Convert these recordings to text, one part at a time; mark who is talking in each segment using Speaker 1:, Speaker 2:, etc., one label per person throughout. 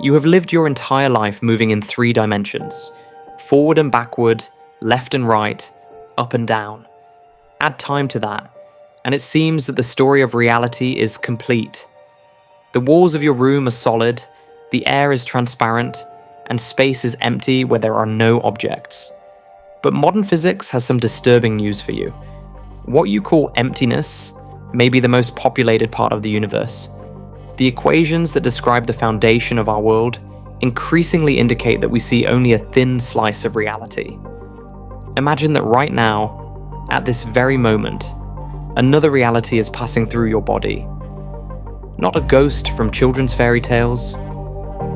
Speaker 1: You have lived your entire life moving in 3 dimensions: forward and backward, left and right, up and down. Add time to that, and it seems that the story of reality is complete. The walls of your room are solid, the air is transparent, and space is empty where there are no objects. But modern physics has some disturbing news for you. What you call emptiness may be the most populated part of the universe. The equations that describe the foundation of our world increasingly indicate that we see only a thin slice of reality. Imagine that right now, at this very moment, another reality is passing through your body. Not a ghost from children's fairy tales,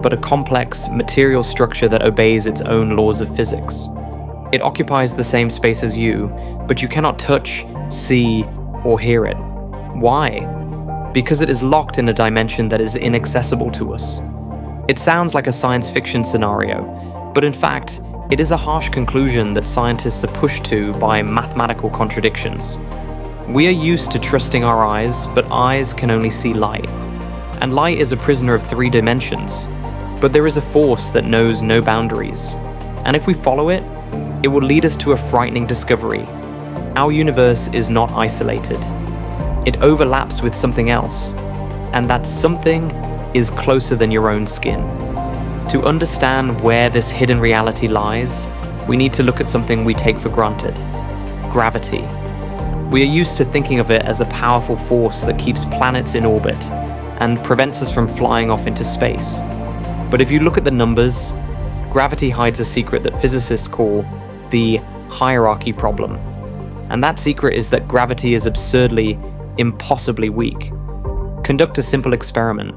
Speaker 1: but a complex material structure that obeys its own laws of physics. It occupies the same space as you, but you cannot touch, see, or hear it. Why? Because it is locked in a dimension that is inaccessible to us. It sounds like a science fiction scenario, but in fact, it is a harsh conclusion that scientists are pushed to by mathematical contradictions. We are used to trusting our eyes, but eyes can only see light. And light is a prisoner of 3 dimensions. But there is a force that knows no boundaries. And if we follow it, it will lead us to a frightening discovery. Our universe is not isolated. It overlaps with something else. And that something is closer than your own skin. To understand where this hidden reality lies, we need to look at something we take for granted: gravity. We are used to thinking of it as a powerful force that keeps planets in orbit and prevents us from flying off into space. But if you look at the numbers, gravity hides a secret that physicists call the hierarchy problem. And that secret is that gravity is absurdly, impossibly weak. Conduct a simple experiment.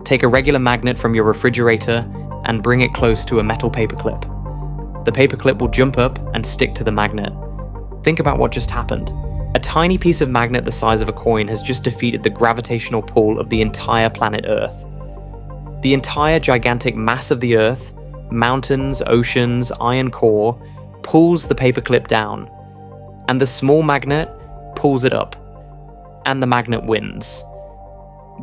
Speaker 1: Take a regular magnet from your refrigerator and bring it close to a metal paperclip. The paperclip will jump up and stick to the magnet. Think about what just happened. A tiny piece of magnet the size of a coin has just defeated the gravitational pull of the entire planet Earth. The entire gigantic mass of the Earth, mountains, oceans, iron core, pulls the paperclip down, and the small magnet pulls it up, and the magnet wins.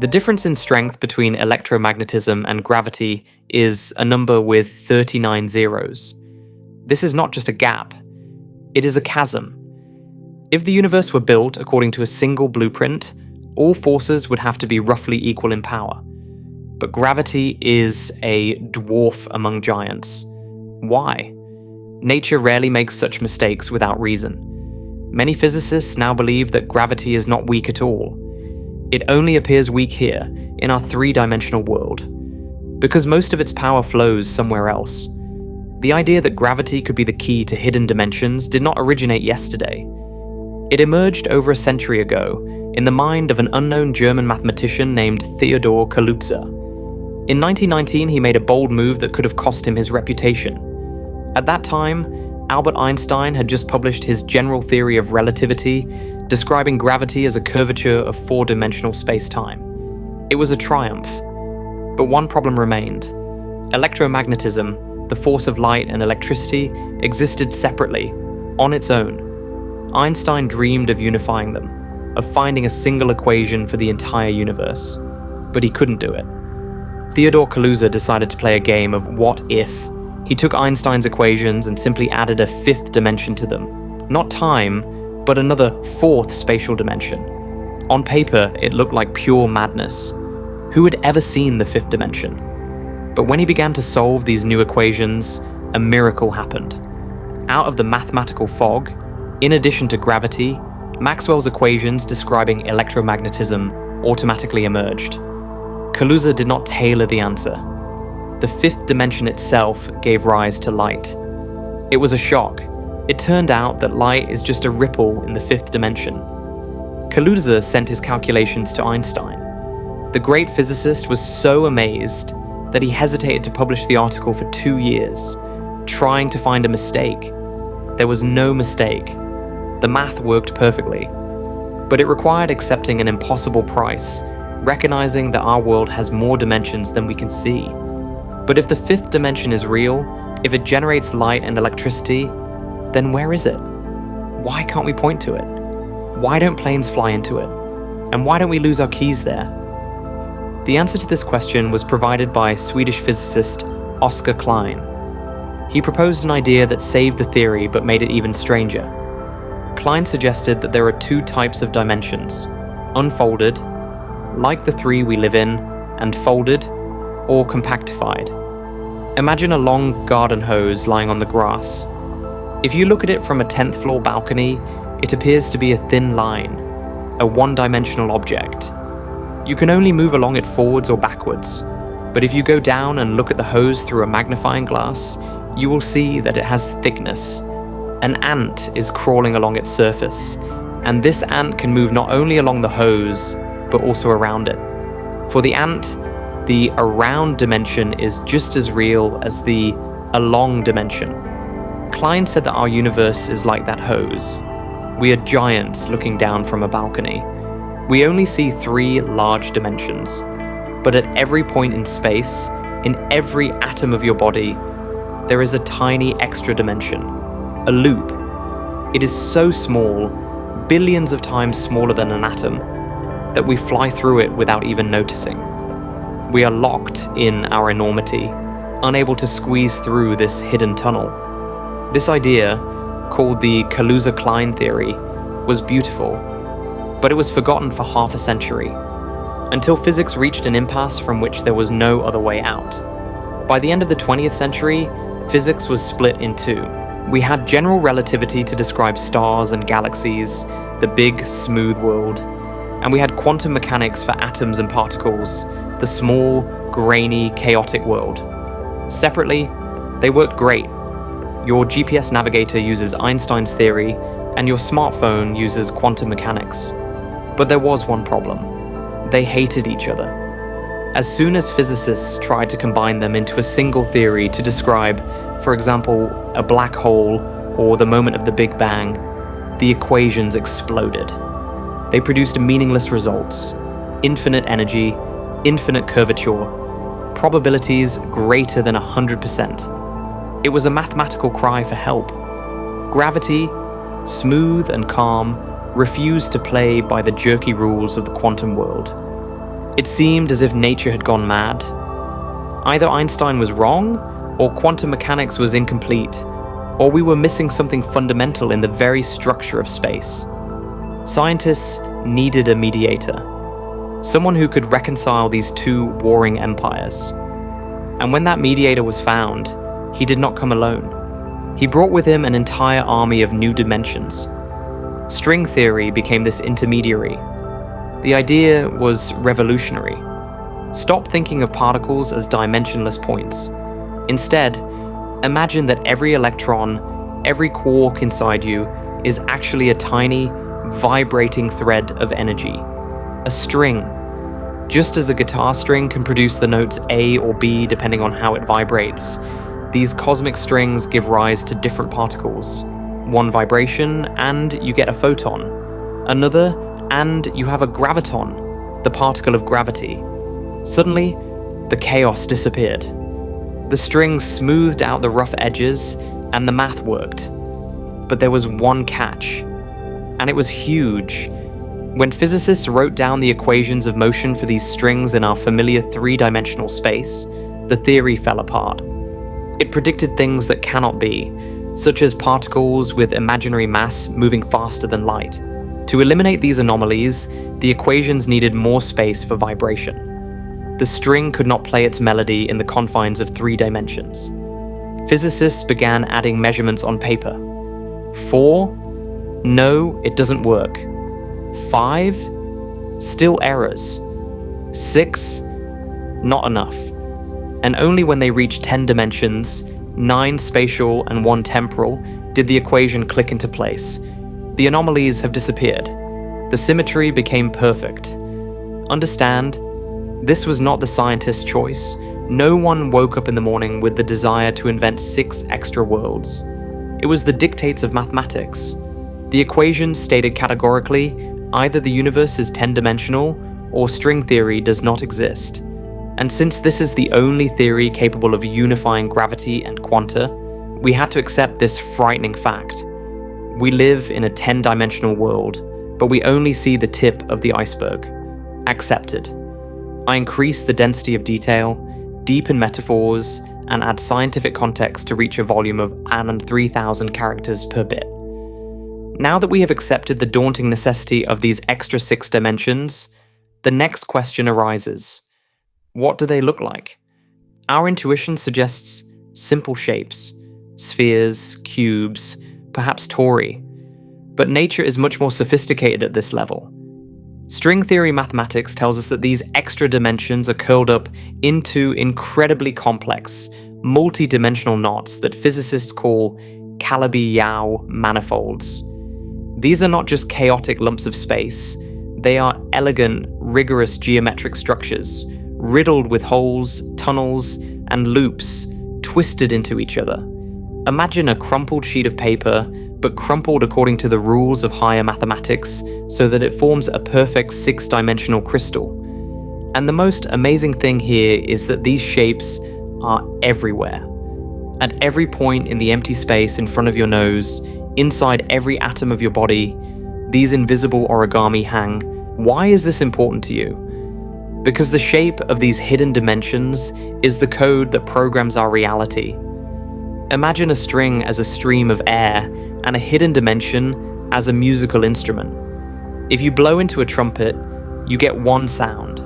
Speaker 1: The difference in strength between electromagnetism and gravity is a number with 39 zeros. This is not just a gap, it is a chasm. If the universe were built according to a single blueprint, all forces would have to be roughly equal in power. But gravity is a dwarf among giants. Why? Nature rarely makes such mistakes without reason. Many physicists now believe that gravity is not weak at all. It only appears weak here, in our 3-dimensional world, because most of its power flows somewhere else. The idea that gravity could be the key to hidden dimensions did not originate yesterday. It emerged over a century ago in the mind of an unknown German mathematician named Theodor Kaluza. In 1919, he made a bold move that could have cost him his reputation. At that time, Albert Einstein had just published his general theory of relativity, describing gravity as a curvature of 4-dimensional space-time. It was a triumph. But one problem remained. Electromagnetism, the force of light and electricity, existed separately, on its own. Einstein dreamed of unifying them, of finding a single equation for the entire universe. But he couldn't do it. Theodor Kaluza decided to play a game of what if. He took Einstein's equations and simply added a 5th dimension to them. Not time, but another 4th spatial dimension. On paper, it looked like pure madness. Who had ever seen the 5th dimension? But when he began to solve these new equations, a miracle happened. Out of the mathematical fog, in addition to gravity, Maxwell's equations describing electromagnetism automatically emerged. Kaluza did not tailor the answer. The 5th dimension itself gave rise to light. It was a shock. It turned out that light is just a ripple in the 5th dimension. Kaluza sent his calculations to Einstein. The great physicist was so amazed that he hesitated to publish the article for 2 years, trying to find a mistake. There was no mistake. The math worked perfectly. But it required accepting an impossible price, recognizing that our world has more dimensions than we can see. But if the 5th dimension is real, if it generates light and electricity, then where is it? Why can't we point to it? Why don't planes fly into it? And why don't we lose our keys there? The answer to this question was provided by Swedish physicist Oskar Klein. He proposed an idea that saved the theory but made it even stranger. Klein suggested that there are two types of dimensions: unfolded, like the three we live in, and folded, or compactified. Imagine a long garden hose lying on the grass. If you look at it from a 10th floor balcony, it appears to be a thin line, a one-dimensional object. You can only move along it forwards or backwards, but if you go down and look at the hose through a magnifying glass, you will see that it has thickness. An ant is crawling along its surface, and this ant can move not only along the hose, but also around it. For the ant, the around dimension is just as real as the along dimension. Klein said that our universe is like that hose. We are giants looking down from a balcony. We only see three large dimensions, but at every point in space, in every atom of your body, there is a tiny extra dimension, a loop. It is so small, billions of times smaller than an atom, that we fly through it without even noticing. We are locked in our enormity, unable to squeeze through this hidden tunnel. This idea, called the Kaluza-Klein theory, was beautiful, but it was forgotten for half a century, until physics reached an impasse from which there was no other way out. By the end of the 20th century, physics was split in two. We had general relativity to describe stars and galaxies, the big, smooth world, and we had quantum mechanics for atoms and particles, the small, grainy, chaotic world. Separately, they worked great. Your GPS navigator uses Einstein's theory, and your smartphone uses quantum mechanics. But there was one problem. They hated each other. As soon as physicists tried to combine them into a single theory to describe, for example, a black hole or the moment of the Big Bang, the equations exploded. They produced meaningless results: infinite energy, infinite curvature, probabilities greater than 100%. It was a mathematical cry for help. Gravity, smooth and calm, refused to play by the jerky rules of the quantum world. It seemed as if nature had gone mad. Either Einstein was wrong, or quantum mechanics was incomplete, or we were missing something fundamental in the very structure of space. Scientists needed a mediator, someone who could reconcile these two warring empires. And when that mediator was found, he did not come alone. He brought with him an entire army of new dimensions. String theory became this intermediary. The idea was revolutionary. Stop thinking of particles as dimensionless points. Instead, imagine that every electron, every quark inside you, is actually a tiny, vibrating thread of energy. A string. Just as a guitar string can produce the notes A or B depending on how it vibrates, these cosmic strings give rise to different particles. One vibration, and you get a photon. Another, and you have a graviton, the particle of gravity. Suddenly, the chaos disappeared. The strings smoothed out the rough edges, and the math worked. But there was one catch, and it was huge. When physicists wrote down the equations of motion for these strings in our familiar three-dimensional space, the theory fell apart. It predicted things that cannot be, such as particles with imaginary mass moving faster than light. To eliminate these anomalies, the equations needed more space for vibration. The string could not play its melody in the confines of 3 dimensions. Physicists began adding measurements on paper. 4? No, it doesn't work. 5? Still errors. 6? Not enough. And only when they reached 10 dimensions, 9 spatial and 1 temporal, did the equation click into place. The anomalies have disappeared. The symmetry became perfect. Understand, this was not the scientist's choice. No one woke up in the morning with the desire to invent 6 extra worlds. It was the dictates of mathematics. The equations stated categorically, either the universe is 10-dimensional, or string theory does not exist. And since this is the only theory capable of unifying gravity and quanta, we had to accept this frightening fact. We live in a 10-dimensional world, but we only see the tip of the iceberg. Accepted. I increase the density of detail, deepen metaphors, and add scientific context to reach a volume of 3,000 characters per bit. Now that we have accepted the daunting necessity of these extra 6 dimensions, the next question arises. What do they look like? Our intuition suggests simple shapes, spheres, cubes, perhaps tori. But nature is much more sophisticated at this level. String theory mathematics tells us that these extra dimensions are curled up into incredibly complex, multi-dimensional knots that physicists call Calabi-Yau manifolds. These are not just chaotic lumps of space, they are elegant, rigorous geometric structures, riddled with holes, tunnels, and loops, twisted into each other. Imagine a crumpled sheet of paper, but crumpled according to the rules of higher mathematics so that it forms a perfect 6-dimensional crystal. And the most amazing thing here is that these shapes are everywhere. At every point in the empty space in front of your nose, inside every atom of your body, these invisible origami hang. Why is this important to you? Because the shape of these hidden dimensions is the code that programs our reality. Imagine a string as a stream of air and a hidden dimension as a musical instrument. If you blow into a trumpet, you get one sound.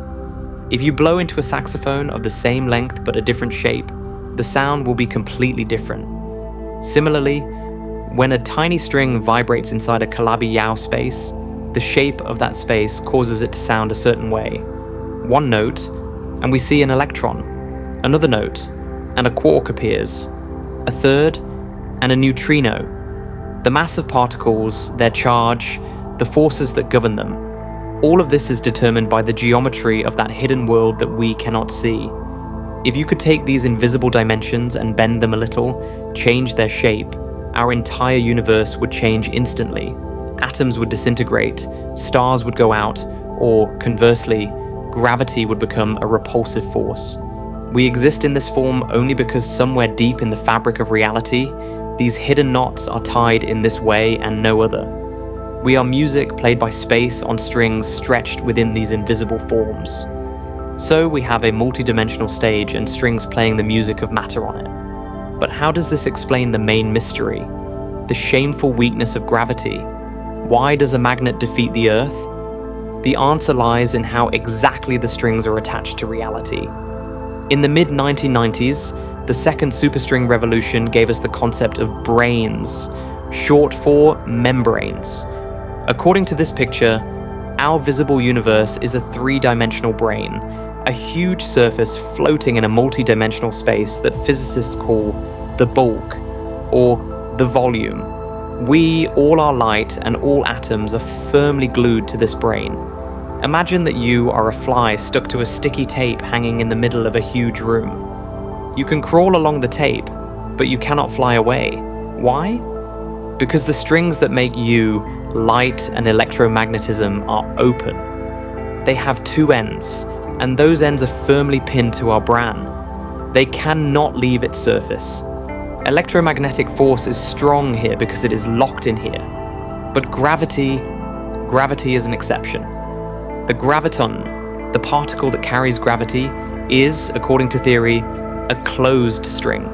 Speaker 1: If you blow into a saxophone of the same length but a different shape, the sound will be completely different. Similarly, when a tiny string vibrates inside a Calabi-Yau space, the shape of that space causes it to sound a certain way. One note, and we see an electron. Another note, and a quark appears. A third, and a neutrino. The mass of particles, their charge, the forces that govern them. All of this is determined by the geometry of that hidden world that we cannot see. If you could take these invisible dimensions and bend them a little, change their shape, our entire universe would change instantly. Atoms would disintegrate, stars would go out, or conversely, gravity would become a repulsive force. We exist in this form only because somewhere deep in the fabric of reality, these hidden knots are tied in this way and no other. We are music played by space on strings stretched within these invisible forms. So we have a multi-dimensional stage and strings playing the music of matter on it. But how does this explain the main mystery? The shameful weakness of gravity? Why does a magnet defeat the Earth? The answer lies in how exactly the strings are attached to reality. In the mid-1990s, the second superstring revolution gave us the concept of branes, short for membranes. According to this picture, our visible universe is a 3-dimensional brane, a huge surface floating in a multi-dimensional space that physicists call the bulk, or the volume. We, all our light, and all atoms are firmly glued to this brane. Imagine that you are a fly stuck to a sticky tape hanging in the middle of a huge room. You can crawl along the tape, but you cannot fly away. Why? Because the strings that make you, light and electromagnetism, are open. They have 2 ends, and those ends are firmly pinned to our Brane. They cannot leave its surface. Electromagnetic force is strong here because it is locked in here. But gravity is an exception. The graviton, the particle that carries gravity, is, according to theory, a closed string.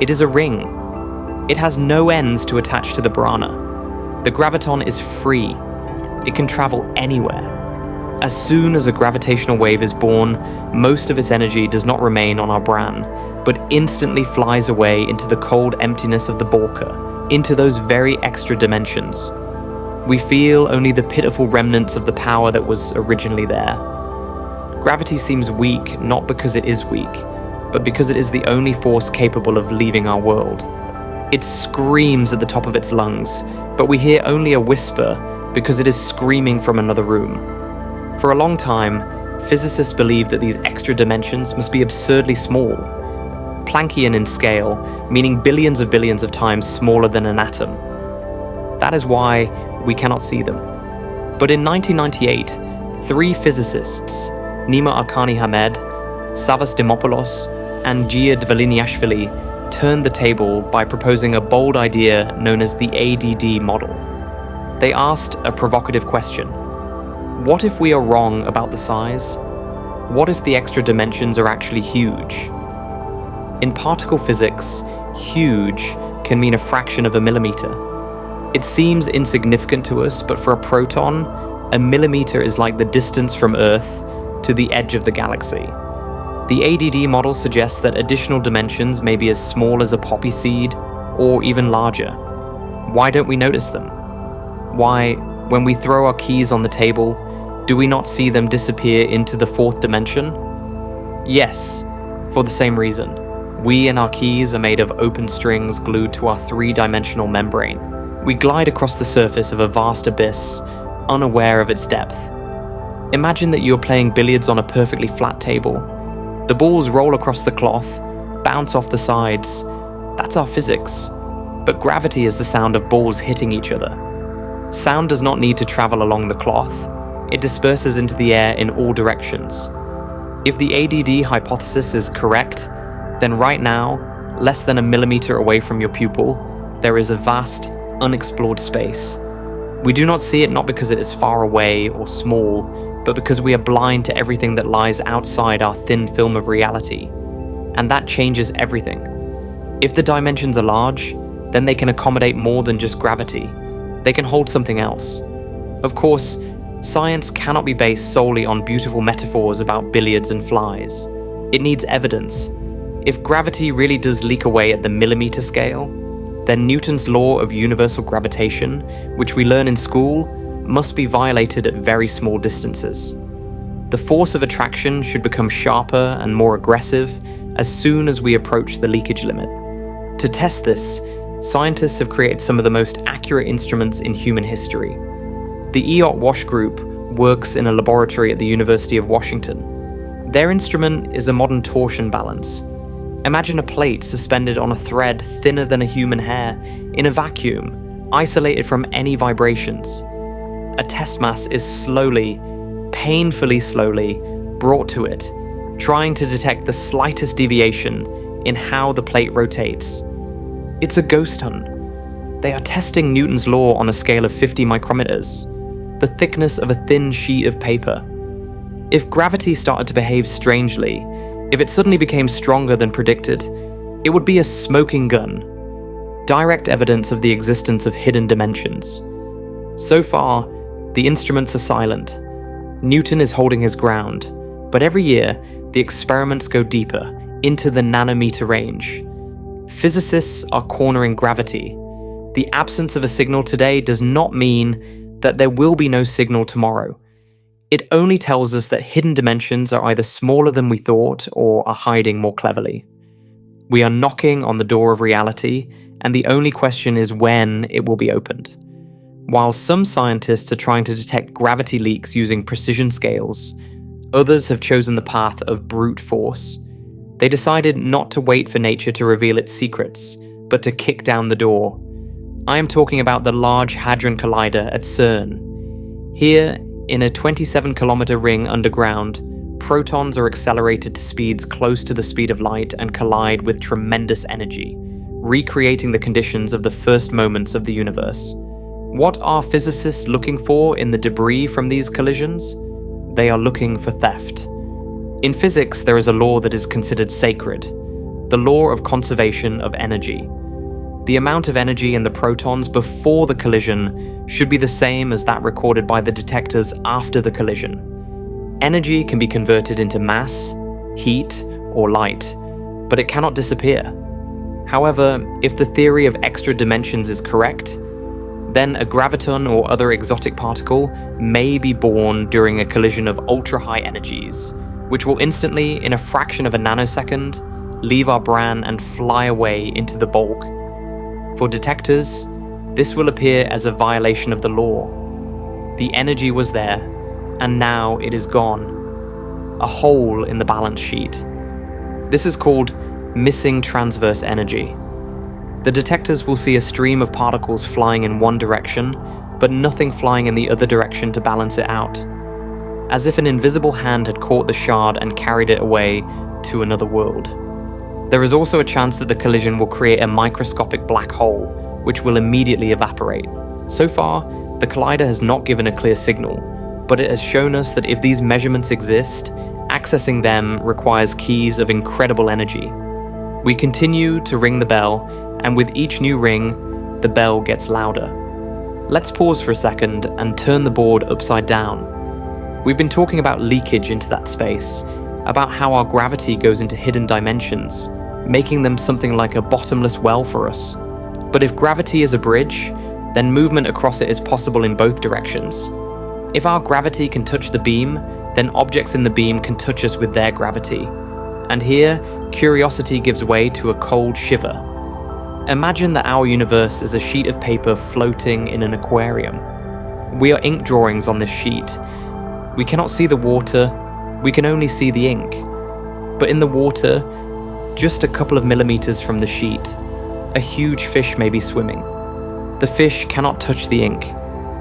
Speaker 1: It is a ring. It has no ends to attach to the Brane. The graviton is free. It can travel anywhere. As soon as a gravitational wave is born, most of its energy does not remain on our Brane, but instantly flies away into the cold emptiness of the Borka, into those very extra dimensions. We feel only the pitiful remnants of the power that was originally there. Gravity seems weak not because it is weak, but because it is the only force capable of leaving our world. It screams at the top of its lungs, but we hear only a whisper because it is screaming from another room. For a long time, physicists believed that these extra dimensions must be absurdly small, Planckian in scale, meaning billions of times smaller than an atom. That is why we cannot see them. But in 1998, 3 physicists, Nima Arkani-Hamed, Savas Dimopoulos, and Gia Dvaliniashvili, turned the table by proposing a bold idea known as the ADD model. They asked a provocative question. What if we are wrong about the size? What if the extra dimensions are actually huge? In particle physics, huge can mean a fraction of a millimeter. It seems insignificant to us, but for a proton, a millimeter is like the distance from Earth to the edge of the galaxy. The ADD model suggests that additional dimensions may be as small as a poppy seed, or even larger. Why don't we notice them? Why, when we throw our keys on the table, do we not see them disappear into the fourth dimension? Yes, for the same reason. We and our keys are made of open strings glued to our three-dimensional membrane. We glide across the surface of a vast abyss, unaware of its depth. Imagine that you're playing billiards on a perfectly flat table. The balls roll across the cloth, bounce off the sides. That's our physics. But gravity is the sound of balls hitting each other. Sound does not need to travel along the cloth. It disperses into the air in all directions. If the ADD hypothesis is correct, then right now, less than a millimeter away from your pupil, there is a vast, unexplored space. We do not see it not because it is far away or small, but because we are blind to everything that lies outside our thin film of reality. And that changes everything. If the dimensions are large, then they can accommodate more than just gravity. They can hold something else. Of course, science cannot be based solely on beautiful metaphors about billiards and flies. It needs evidence. If gravity really does leak away at the millimeter scale, then Newton's law of universal gravitation, which we learn in school, must be violated at very small distances. The force of attraction should become sharper and more aggressive as soon as we approach the leakage limit. To test this, scientists have created some of the most accurate instruments in human history. The EOT Wash Group works in a laboratory at the University of Washington. Their instrument is a modern torsion balance. Imagine a plate suspended on a thread thinner than a human hair, in a vacuum, isolated from any vibrations. A test mass is slowly, painfully slowly, brought to it, trying to detect the slightest deviation in how the plate rotates. It's a ghost hunt. They are testing Newton's law on a scale of 50 micrometers, the thickness of a thin sheet of paper. If gravity started to behave strangely, if it suddenly became stronger than predicted, it would be a smoking gun. Direct evidence of the existence of hidden dimensions. So far, the instruments are silent. Newton is holding his ground, but every year, the experiments go deeper, into the nanometer range. Physicists are cornering gravity. The absence of a signal today does not mean that there will be no signal tomorrow. It only tells us that hidden dimensions are either smaller than we thought or are hiding more cleverly. We are knocking on the door of reality, and the only question is when it will be opened. While some scientists are trying to detect gravity leaks using precision scales, others have chosen the path of brute force. They decided not to wait for nature to reveal its secrets, but to kick down the door. I am talking about the Large Hadron Collider at CERN. Here, in a 27-kilometer ring underground, protons are accelerated to speeds close to the speed of light and collide with tremendous energy, recreating the conditions of the first moments of the universe. What are physicists looking for in the debris from these collisions? They are looking for theft. In physics, there is a law that is considered sacred, the law of conservation of energy. The amount of energy in the protons before the collision should be the same as that recorded by the detectors after the collision. Energy can be converted into mass, heat, or light, but it cannot disappear. However, if the theory of extra dimensions is correct, then a graviton or other exotic particle may be born during a collision of ultra-high energies, which will instantly, in a fraction of a nanosecond, leave our Brane and fly away into the bulk. For detectors, this will appear as a violation of the law. The energy was there, and now it is gone. A hole in the balance sheet. This is called missing transverse energy. The detectors will see a stream of particles flying in one direction, but nothing flying in the other direction to balance it out. As if an invisible hand had caught the shard and carried it away to another world. There is also a chance that the collision will create a microscopic black hole, which will immediately evaporate. So far, the collider has not given a clear signal, but it has shown us that if these measurements exist, accessing them requires keys of incredible energy. We continue to ring the bell, and with each new ring, the bell gets louder. Let's pause for a second and turn the board upside down. We've been talking about leakage into that space, about how our gravity goes into hidden dimensions, making them something like a bottomless well for us. But if gravity is a bridge, then movement across it is possible in both directions. If our gravity can touch the beam, then objects in the beam can touch us with their gravity. And here, curiosity gives way to a cold shiver. Imagine that our universe is a sheet of paper floating in an aquarium. We are ink drawings on this sheet. We cannot see the water, we can only see the ink. But in the water, just a couple of millimeters from the sheet, a huge fish may be swimming. The fish cannot touch the ink.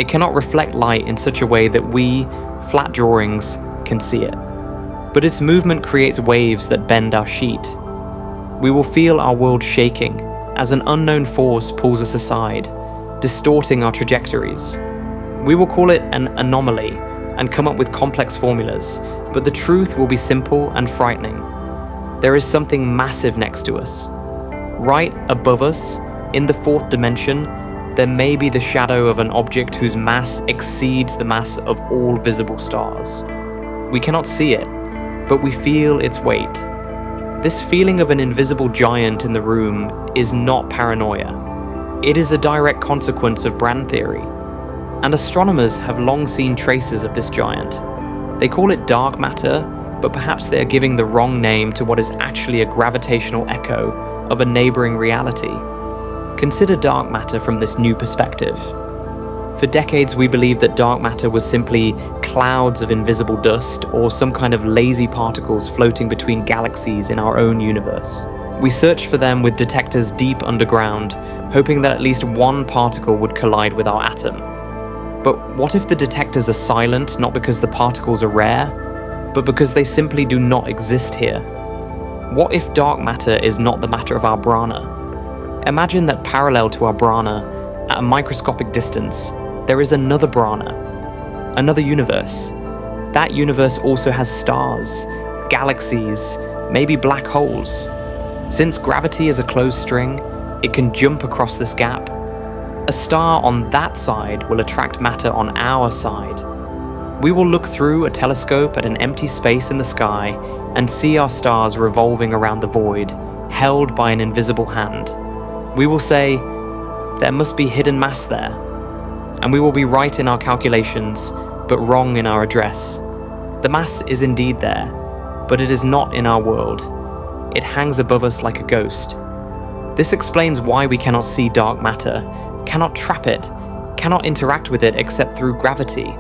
Speaker 1: It cannot reflect light in such a way that we, flat drawings, can see it. But its movement creates waves that bend our sheet. We will feel our world shaking as an unknown force pulls us aside, distorting our trajectories. We will call it an anomaly and come up with complex formulas, but the truth will be simple and frightening. There is something massive next to us. Right above us, in the fourth dimension, there may be the shadow of an object whose mass exceeds the mass of all visible stars. We cannot see it, but we feel its weight. This feeling of an invisible giant in the room is not paranoia. It is a direct consequence of Brane theory, and astronomers have long seen traces of this giant. They call it dark matter, but perhaps they are giving the wrong name to what is actually a gravitational echo of a neighboring reality. Consider dark matter from this new perspective. For decades we believed that dark matter was simply clouds of invisible dust or some kind of lazy particles floating between galaxies in our own universe. We searched for them with detectors deep underground, hoping that at least one particle would collide with our atom. But what if the detectors are silent, not because the particles are rare, but because they simply do not exist here? What if dark matter is not the matter of our Brana? Imagine that parallel to our Brana, at a microscopic distance, there is another Brana, another universe. That universe also has stars, galaxies, maybe black holes. Since gravity is a closed string, it can jump across this gap. A star on that side will attract matter on our side. We will look through a telescope at an empty space in the sky and see our stars revolving around the void, held by an invisible hand. We will say, there must be hidden mass there. And we will be right in our calculations, but wrong in our address. The mass is indeed there, but it is not in our world. It hangs above us like a ghost. This explains why we cannot see dark matter, cannot trap it, cannot interact with it except through gravity.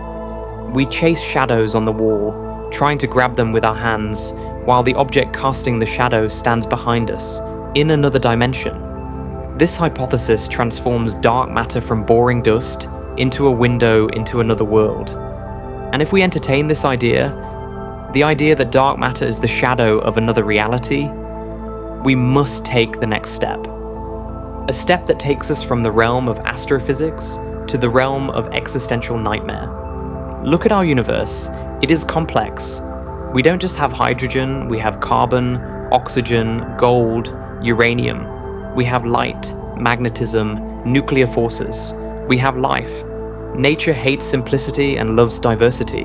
Speaker 1: We chase shadows on the wall, trying to grab them with our hands, while the object casting the shadow stands behind us, in another dimension. This hypothesis transforms dark matter from boring dust into a window into another world. And if we entertain this idea, the idea that dark matter is the shadow of another reality, we must take the next step. A step that takes us from the realm of astrophysics to the realm of existential nightmare. Look at our universe. It is complex. We don't just have hydrogen, we have carbon, oxygen, gold, uranium. We have light, magnetism, nuclear forces. We have life. Nature hates simplicity and loves diversity.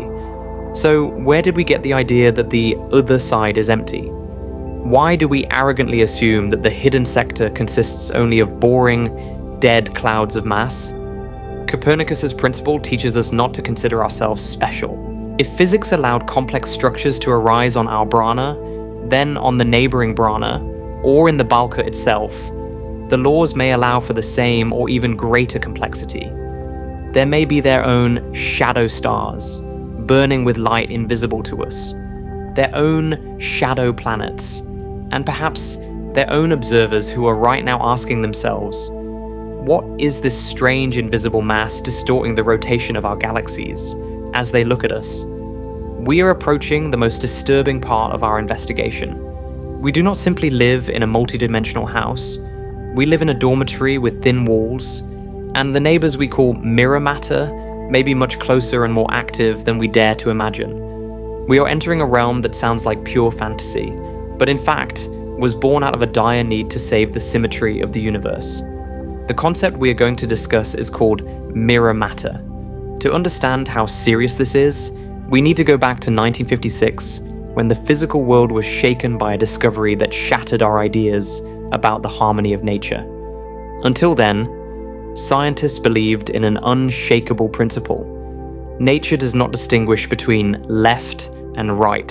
Speaker 1: So where did we get the idea that the other side is empty? Why do we arrogantly assume that the hidden sector consists only of boring, dead clouds of mass? Copernicus's principle teaches us not to consider ourselves special. If physics allowed complex structures to arise on our Brana, then on the neighboring Brana, or in the Balka itself, the laws may allow for the same or even greater complexity. There may be their own shadow stars, burning with light invisible to us, their own shadow planets, and perhaps their own observers who are right now asking themselves, what is this strange invisible mass distorting the rotation of our galaxies as they look at us? We are approaching the most disturbing part of our investigation. We do not simply live in a multidimensional house. We live in a dormitory with thin walls, and the neighbors we call mirror matter may be much closer and more active than we dare to imagine. We are entering a realm that sounds like pure fantasy, but in fact was born out of a dire need to save the symmetry of the universe. The concept we are going to discuss is called mirror matter. To understand how serious this is, we need to go back to 1956, when the physical world was shaken by a discovery that shattered our ideas about the harmony of nature. Until then, scientists believed in an unshakable principle. Nature does not distinguish between left and right.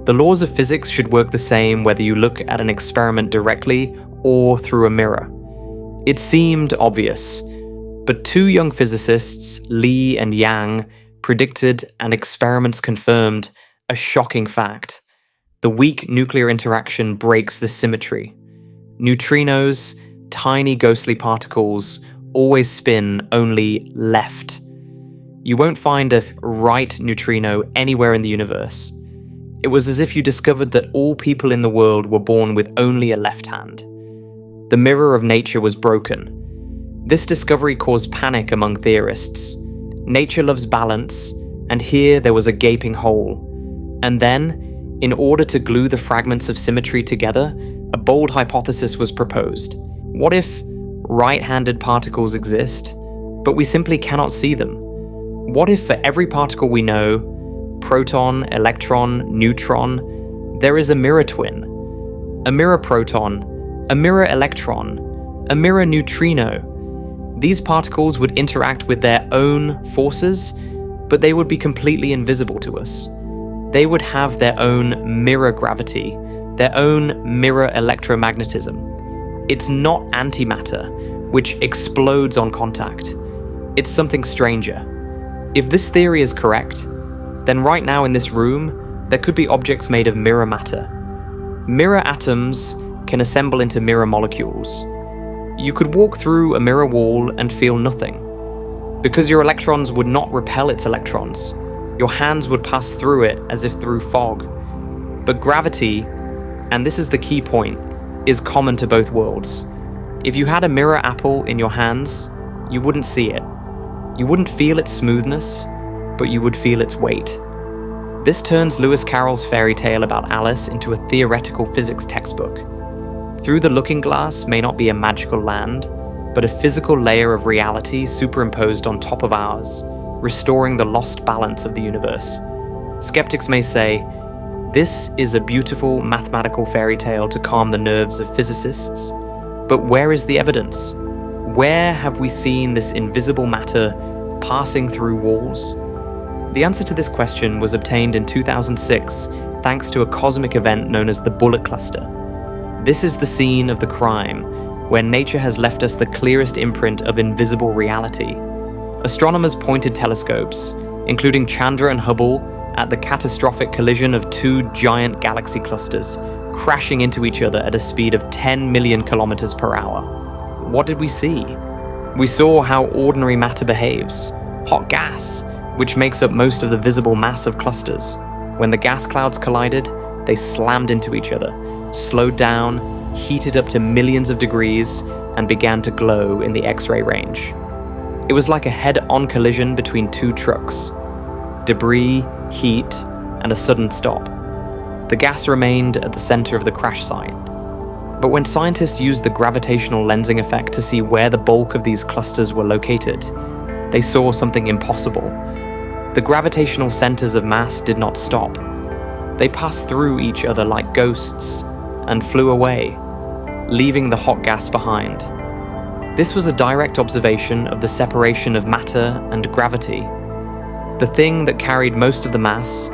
Speaker 1: The laws of physics should work the same whether you look at an experiment directly or through a mirror. It seemed obvious, but two young physicists, Li and Yang, predicted and experiments confirmed a shocking fact. The weak nuclear interaction breaks the symmetry. Neutrinos, tiny ghostly particles, always spin only left. You won't find a right neutrino anywhere in the universe. It was as if you discovered that all people in the world were born with only a left hand. The mirror of nature was broken. This discovery caused panic among theorists. Nature loves balance, and here there was a gaping hole. And then, in order to glue the fragments of symmetry together, a bold hypothesis was proposed. What if right-handed particles exist, but we simply cannot see them? What if for every particle we know, proton, electron, neutron, there is a mirror twin? A mirror proton, a mirror electron, a mirror neutrino. These particles would interact with their own forces, but they would be completely invisible to us. They would have their own mirror gravity, their own mirror electromagnetism. It's not antimatter, which explodes on contact. It's something stranger. If this theory is correct, then right now in this room, there could be objects made of mirror matter. Mirror atoms can assemble into mirror molecules. You could walk through a mirror wall and feel nothing, because your electrons would not repel its electrons. Your hands would pass through it as if through fog. But gravity, and this is the key point, is common to both worlds. If you had a mirror apple in your hands, you wouldn't see it. You wouldn't feel its smoothness, but you would feel its weight. This turns Lewis Carroll's fairy tale about Alice into a theoretical physics textbook. Through the Looking Glass may not be a magical land, but a physical layer of reality superimposed on top of ours, restoring the lost balance of the universe. Skeptics may say, this is a beautiful mathematical fairy tale to calm the nerves of physicists, but where is the evidence? Where have we seen this invisible matter passing through walls? The answer to this question was obtained in 2006 thanks to a cosmic event known as the Bullet Cluster. This is the scene of the crime, where nature has left us the clearest imprint of invisible reality. Astronomers pointed telescopes, including Chandra and Hubble, at the catastrophic collision of two giant galaxy clusters, crashing into each other at a speed of 10 million kilometers per hour. What did we see? We saw how ordinary matter behaves. Hot gas, which makes up most of the visible mass of clusters. When the gas clouds collided, they slammed into each other, slowed down, heated up to millions of degrees, and began to glow in the X-ray range. It was like a head-on collision between two trucks. Debris, heat, and a sudden stop. The gas remained at the center of the crash site. But when scientists used the gravitational lensing effect to see where the bulk of these clusters were located, they saw something impossible. The gravitational centers of mass did not stop. They passed through each other like ghosts and flew away, leaving the hot gas behind. This was a direct observation of the separation of matter and gravity. The thing that carried most of the mass,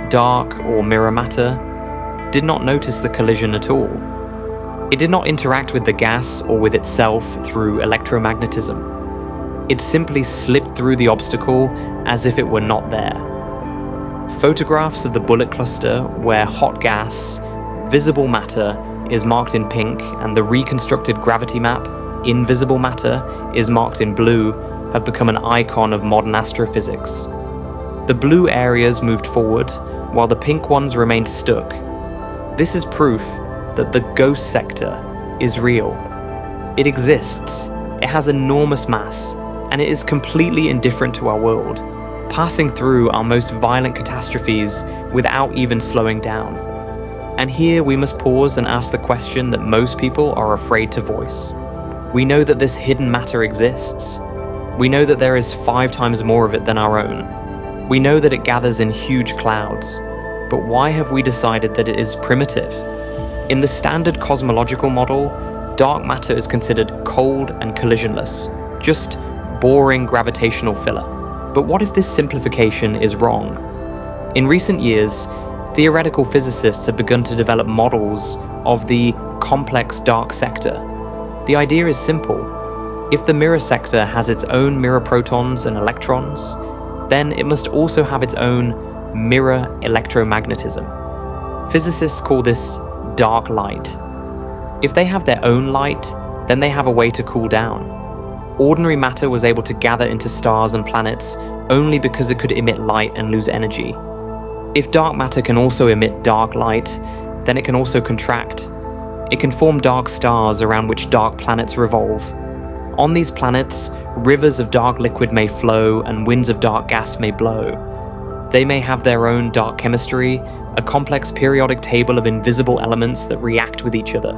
Speaker 1: dark or mirror matter, did not notice the collision at all. It did not interact with the gas or with itself through electromagnetism. It simply slipped through the obstacle as if it were not there. Photographs of the bullet cluster where hot gas, visible matter, is marked in pink and the reconstructed gravity map, invisible matter, is marked in blue have become an icon of modern astrophysics. The blue areas moved forward while the pink ones remained stuck. This is proof that the ghost sector is real. It exists, it has enormous mass, and it is completely indifferent to our world. passing through our most violent catastrophes without even slowing down. And here we must pause and ask the question that most people are afraid to voice. We know that this hidden matter exists. We know that there is 5 times more of it than our own. We know that it gathers in huge clouds. But why have we decided that it is primitive? In the standard cosmological model, dark matter is considered cold and collisionless, just boring gravitational filler. But what if this simplification is wrong? In recent years, theoretical physicists have begun to develop models of the complex dark sector. The idea is simple. If the mirror sector has its own mirror protons and electrons, then it must also have its own mirror electromagnetism. Physicists call this dark light. If they have their own light, then they have a way to cool down. Ordinary matter was able to gather into stars and planets only because it could emit light and lose energy. If dark matter can also emit dark light, then it can also contract. It can form dark stars around which dark planets revolve. On these planets, rivers of dark liquid may flow and winds of dark gas may blow. They may have their own dark chemistry, a complex periodic table of invisible elements that react with each other.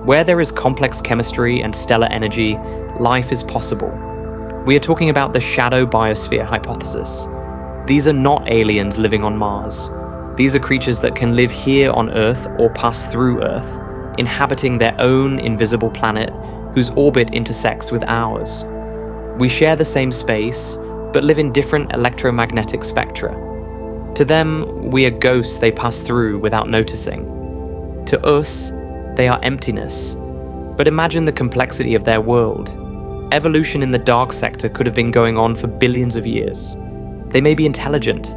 Speaker 1: Where there is complex chemistry and stellar energy, life is possible. We are talking about the shadow biosphere hypothesis. These are not aliens living on Mars. These are creatures that can live here on Earth or pass through Earth, inhabiting their own invisible planet whose orbit intersects with ours. We share the same space, but live in different electromagnetic spectra. To them, we are ghosts they pass through without noticing. To us, they are emptiness. But imagine the complexity of their world. Evolution in the dark sector could have been going on for billions of years. They may be intelligent.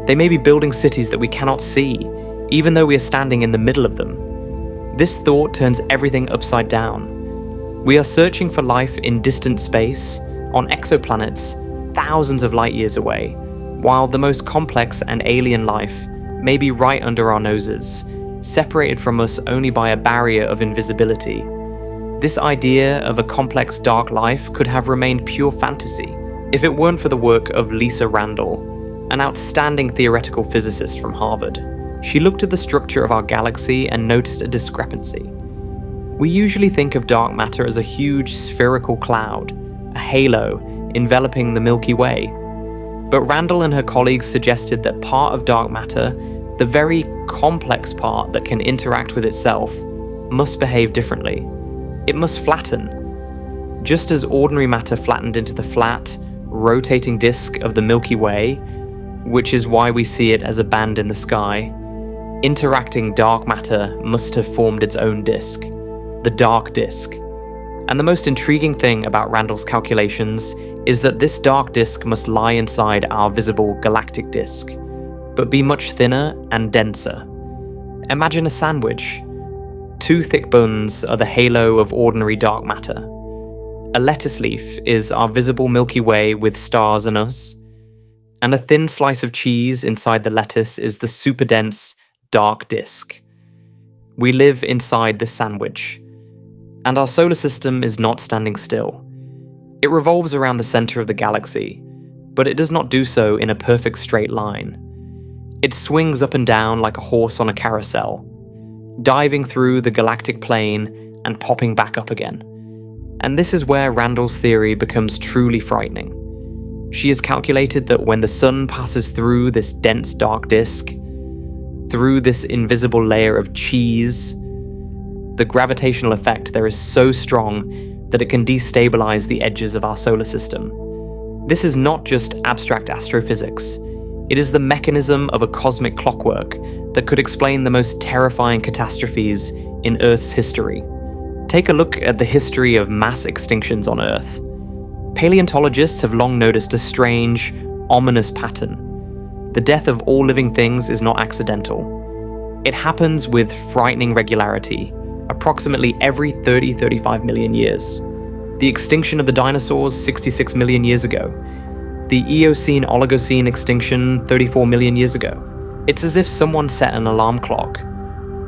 Speaker 1: They may be building cities that we cannot see, even though we are standing in the middle of them. This thought turns everything upside down. We are searching for life in distant space, on exoplanets, thousands of light years away, while the most complex and alien life may be right under our noses, separated from us only by a barrier of invisibility. This idea of a complex dark life could have remained pure fantasy if it weren't for the work of Lisa Randall, an outstanding theoretical physicist from Harvard. She looked at the structure of our galaxy and noticed a discrepancy. We usually think of dark matter as a huge spherical cloud, a halo enveloping the Milky Way. But Randall and her colleagues suggested that part of dark matter, the very complex part that can interact with itself, must behave differently. It must flatten. Just as ordinary matter flattened into the flat, rotating disk of the Milky Way, which is why we see it as a band in the sky, interacting dark matter must have formed its own disk, the dark disk. And the most intriguing thing about Randall's calculations is that this dark disk must lie inside our visible galactic disk, but be much thinner and denser. Imagine a sandwich. 2 thick buns are the halo of ordinary dark matter. A lettuce leaf is our visible Milky Way with stars and us, and a thin slice of cheese inside the lettuce is the super dense dark disk. We live inside this sandwich, and our solar system is not standing still. It revolves around the center of the galaxy, but it does not do so in a perfect straight line. It swings up and down like a horse on a carousel, diving through the galactic plane and popping back up again. And this is where Randall's theory becomes truly frightening. She has calculated that when the sun passes through this dense dark disk, through this invisible layer of cheese, the gravitational effect there is so strong that it can destabilize the edges of our solar system. This is not just abstract astrophysics. It is the mechanism of a cosmic clockwork that could explain the most terrifying catastrophes in Earth's history. Take a look at the history of mass extinctions on Earth. Paleontologists have long noticed a strange, ominous pattern. The death of all living things is not accidental. It happens with frightening regularity, approximately every 30-35 million years. The extinction of the dinosaurs 66 million years ago. The Eocene-Oligocene extinction 34 million years ago. It's as if someone set an alarm clock.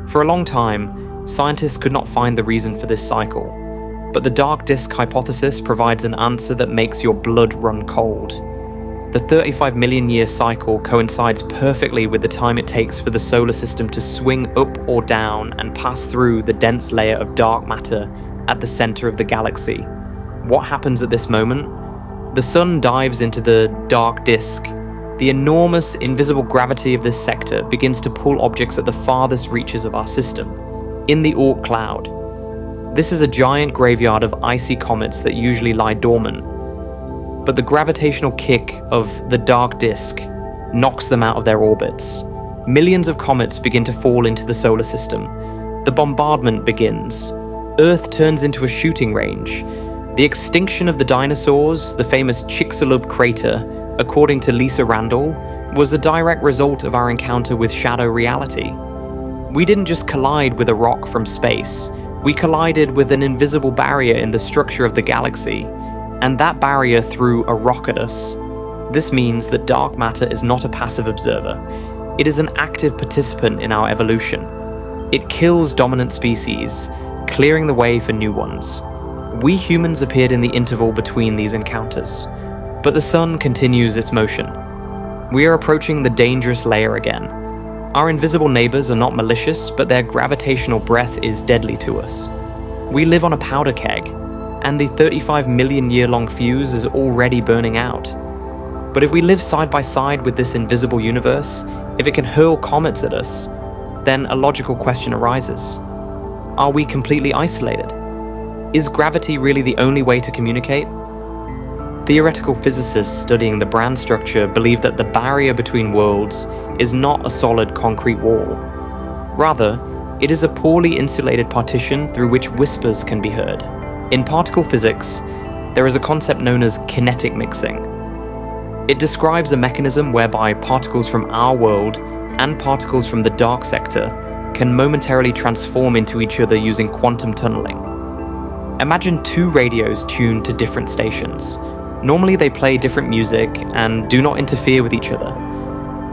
Speaker 1: For a long time, scientists could not find the reason for this cycle, but the dark disk hypothesis provides an answer that makes your blood run cold. The 35 million year cycle coincides perfectly with the time it takes for the solar system to swing up or down and pass through the dense layer of dark matter at the center of the galaxy. What happens at this moment? The sun dives into the dark disk. The enormous, invisible gravity of this sector begins to pull objects at the farthest reaches of our system, in the Oort cloud. This is a giant graveyard of icy comets that usually lie dormant, but the gravitational kick of the dark disk knocks them out of their orbits. Millions of comets begin to fall into the solar system. The bombardment begins. Earth turns into a shooting range. The extinction of the dinosaurs, the famous Chicxulub crater, according to Lisa Randall, was a direct result of our encounter with shadow reality. We didn't just collide with a rock from space, we collided with an invisible barrier in the structure of the galaxy, and that barrier threw a rock at us. This means that dark matter is not a passive observer. It is an active participant in our evolution. It kills dominant species, clearing the way for new ones. We humans appeared in the interval between these encounters, but the sun continues its motion. We are approaching the dangerous layer again. Our invisible neighbors are not malicious, but their gravitational breath is deadly to us. We live on a powder keg, and the 35 million year long fuse is already burning out. But if we live side by side with this invisible universe, if it can hurl comets at us, then a logical question arises. Are we completely isolated? Is gravity really the only way to communicate? Theoretical physicists studying the Brane structure believe that the barrier between worlds is not a solid concrete wall. Rather, it is a poorly insulated partition through which whispers can be heard. In particle physics, there is a concept known as kinetic mixing. It describes a mechanism whereby particles from our world and particles from the dark sector can momentarily transform into each other using quantum tunneling. Imagine two radios tuned to different stations. Normally they play different music and do not interfere with each other.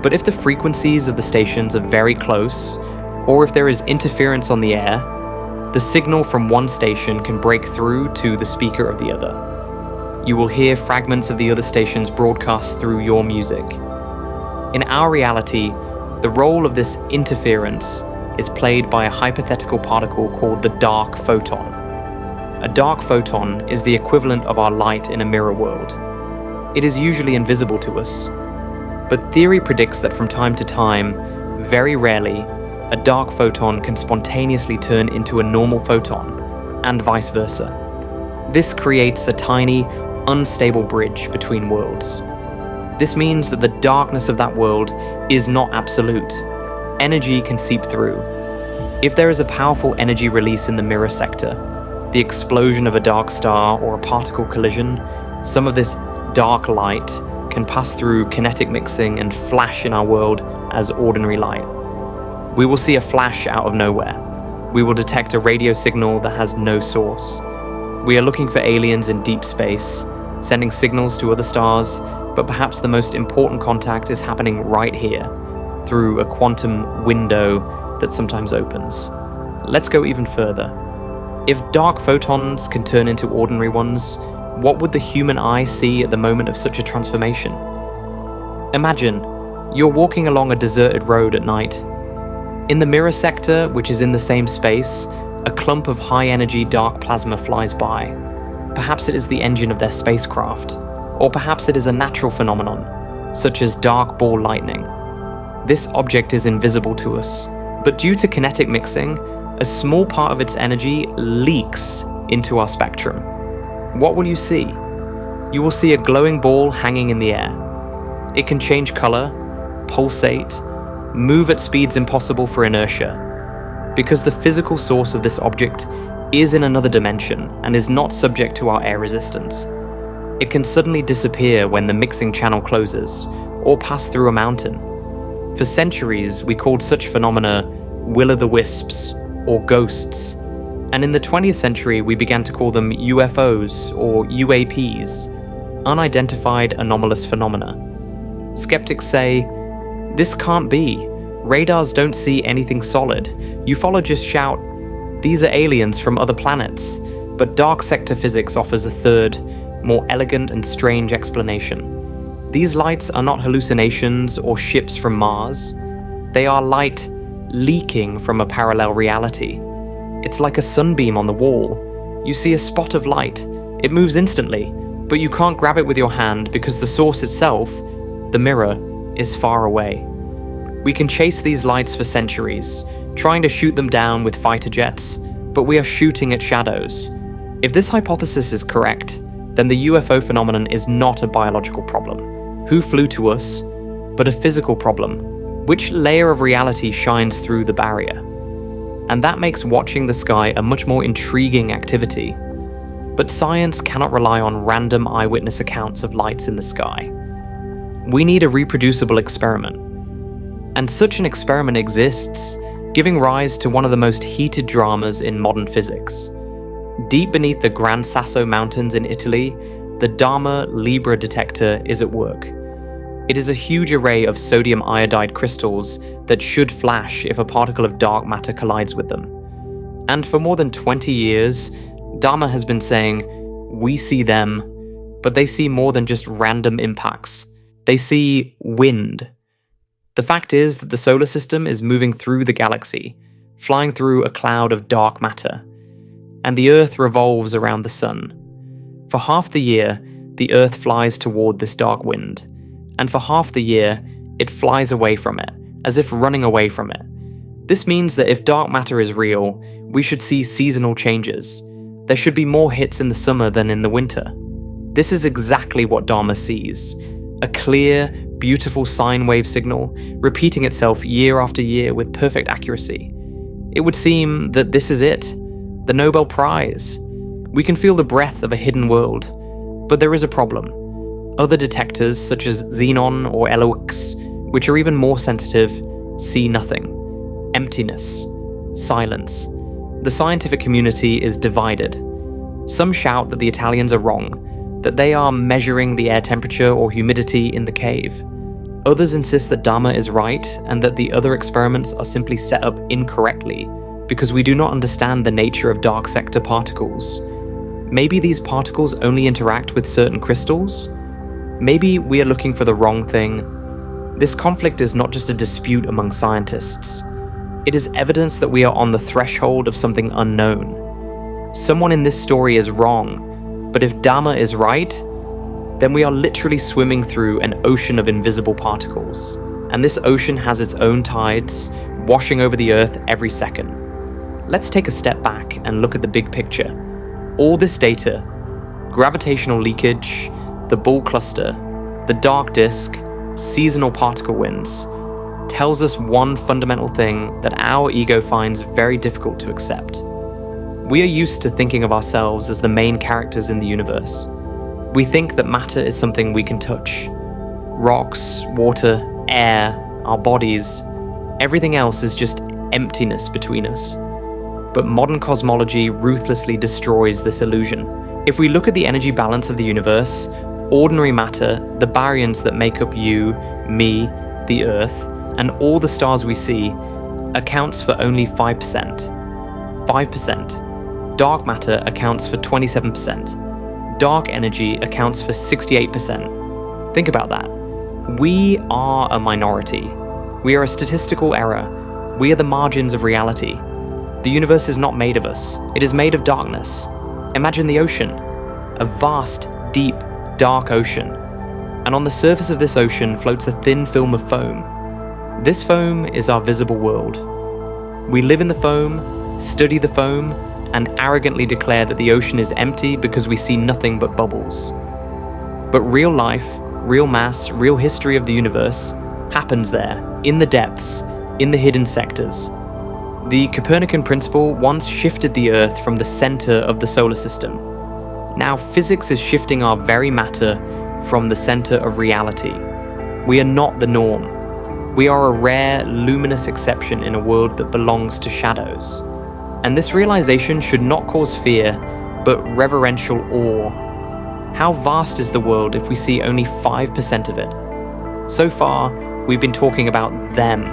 Speaker 1: But if the frequencies of the stations are very close, or if there is interference on the air, the signal from one station can break through to the speaker of the other. You will hear fragments of the other stations broadcast through your music. In our reality, the role of this interference is played by a hypothetical particle called the dark photon. A dark photon is the equivalent of our light in a mirror world. It is usually invisible to us, but theory predicts that from time to time, very rarely, a dark photon can spontaneously turn into a normal photon, and vice versa. This creates a tiny, unstable bridge between worlds. This means that the darkness of that world is not absolute. Energy can seep through. If there is a powerful energy release in the mirror sector, the explosion of a dark star or a particle collision, some of this dark light can pass through kinetic mixing and flash in our world as ordinary light. We will see a flash out of nowhere. We will detect a radio signal that has no source. We are looking for aliens in deep space, sending signals to other stars, but perhaps the most important contact is happening right here, through a quantum window that sometimes opens. Let's go even further. If dark photons can turn into ordinary ones, what would the human eye see at the moment of such a transformation? Imagine, you're walking along a deserted road at night. In the mirror sector, which is in the same space, a clump of high-energy dark plasma flies by. Perhaps it is the engine of their spacecraft, or perhaps it is a natural phenomenon, such as dark ball lightning. This object is invisible to us, but due to kinetic mixing, a small part of its energy leaks into our spectrum. What will you see? You will see a glowing ball hanging in the air. It can change color, pulsate, move at speeds impossible for inertia, because the physical source of this object is in another dimension and is not subject to our air resistance. It can suddenly disappear when the mixing channel closes, or pass through a mountain. For centuries, we called such phenomena will-o'-the-wisps, or ghosts, and in the 20th century we began to call them UFOs, or UAPs, unidentified anomalous phenomena. Skeptics say, "This can't be. Radars don't see anything solid. Ufologists shout, 'These are aliens from other planets,' but dark sector physics offers a third, more elegant and strange explanation. These lights are not hallucinations or ships from Mars. They are light leaking from a parallel reality. It's like a sunbeam on the wall. You see a spot of light. It moves instantly, but you can't grab it with your hand because the source itself, the mirror, is far away. We can chase these lights for centuries, trying to shoot them down with fighter jets, but we are shooting at shadows. If this hypothesis is correct, then the UFO phenomenon is not a biological problem. Who flew to us? But a physical problem. Which layer of reality shines through the barrier? And that makes watching the sky a much more intriguing activity. But science cannot rely on random eyewitness accounts of lights in the sky. We need a reproducible experiment. And such an experiment exists, giving rise to one of the most heated dramas in modern physics. Deep beneath the Gran Sasso Mountains in Italy, the Dama Libra detector is at work. It is a huge array of sodium iodide crystals that should flash if a particle of dark matter collides with them. And for more than 20 years, Dama has been saying, we see them, but they see more than just random impacts. They see wind. The fact is that the solar system is moving through the galaxy, flying through a cloud of dark matter, and the Earth revolves around the sun. For half the year, the Earth flies toward this dark wind, and for half the year, it flies away from it, as if running away from it. This means that if dark matter is real, we should see seasonal changes. There should be more hits in the summer than in the winter. This is exactly what Dama sees. A clear, beautiful sine wave signal, repeating itself year after year with perfect accuracy. It would seem that this is it, the Nobel Prize. We can feel the breath of a hidden world, but there is a problem. Other detectors, such as Xenon or LOX, which are even more sensitive, see nothing. Emptiness. Silence. The scientific community is divided. Some shout that the Italians are wrong, that they are measuring the air temperature or humidity in the cave. Others insist that Dama is right and that the other experiments are simply set up incorrectly because we do not understand the nature of dark sector particles. Maybe these particles only interact with certain crystals? Maybe we are looking for the wrong thing. This conflict is not just a dispute among scientists. It is evidence that we are on the threshold of something unknown. Someone in this story is wrong, but if Dama is right, then we are literally swimming through an ocean of invisible particles. And this ocean has its own tides, washing over the Earth every second. Let's take a step back and look at the big picture. All this data, gravitational leakage, the Bull cluster, the dark disk, seasonal particle winds, tells us one fundamental thing that our ego finds very difficult to accept. We are used to thinking of ourselves as the main characters in the universe. We think that matter is something we can touch. Rocks, water, air, our bodies, everything else is just emptiness between us. But modern cosmology ruthlessly destroys this illusion. If we look at the energy balance of the universe, ordinary matter, the baryons that make up you, me, the Earth, and all the stars we see, accounts for only 5%. 5%. Dark matter accounts for 27%. Dark energy accounts for 68%. Think about that. We are a minority. We are a statistical error. We are the margins of reality. The universe is not made of us. It is made of darkness. Imagine the ocean. A vast, deep, dark ocean. And on the surface of this ocean floats a thin film of foam. This foam is our visible world. We live in the foam, study the foam, and arrogantly declare that the ocean is empty because we see nothing but bubbles. But real life, real mass, real history of the universe happens there, in the depths, in the hidden sectors. The Copernican principle once shifted the Earth from the center of the solar system. Now physics is shifting our very matter from the center of reality. We are not the norm. We are a rare, luminous exception in a world that belongs to shadows. And this realization should not cause fear, but reverential awe. How vast is the world if we see only 5% of it? So far, we've been talking about them,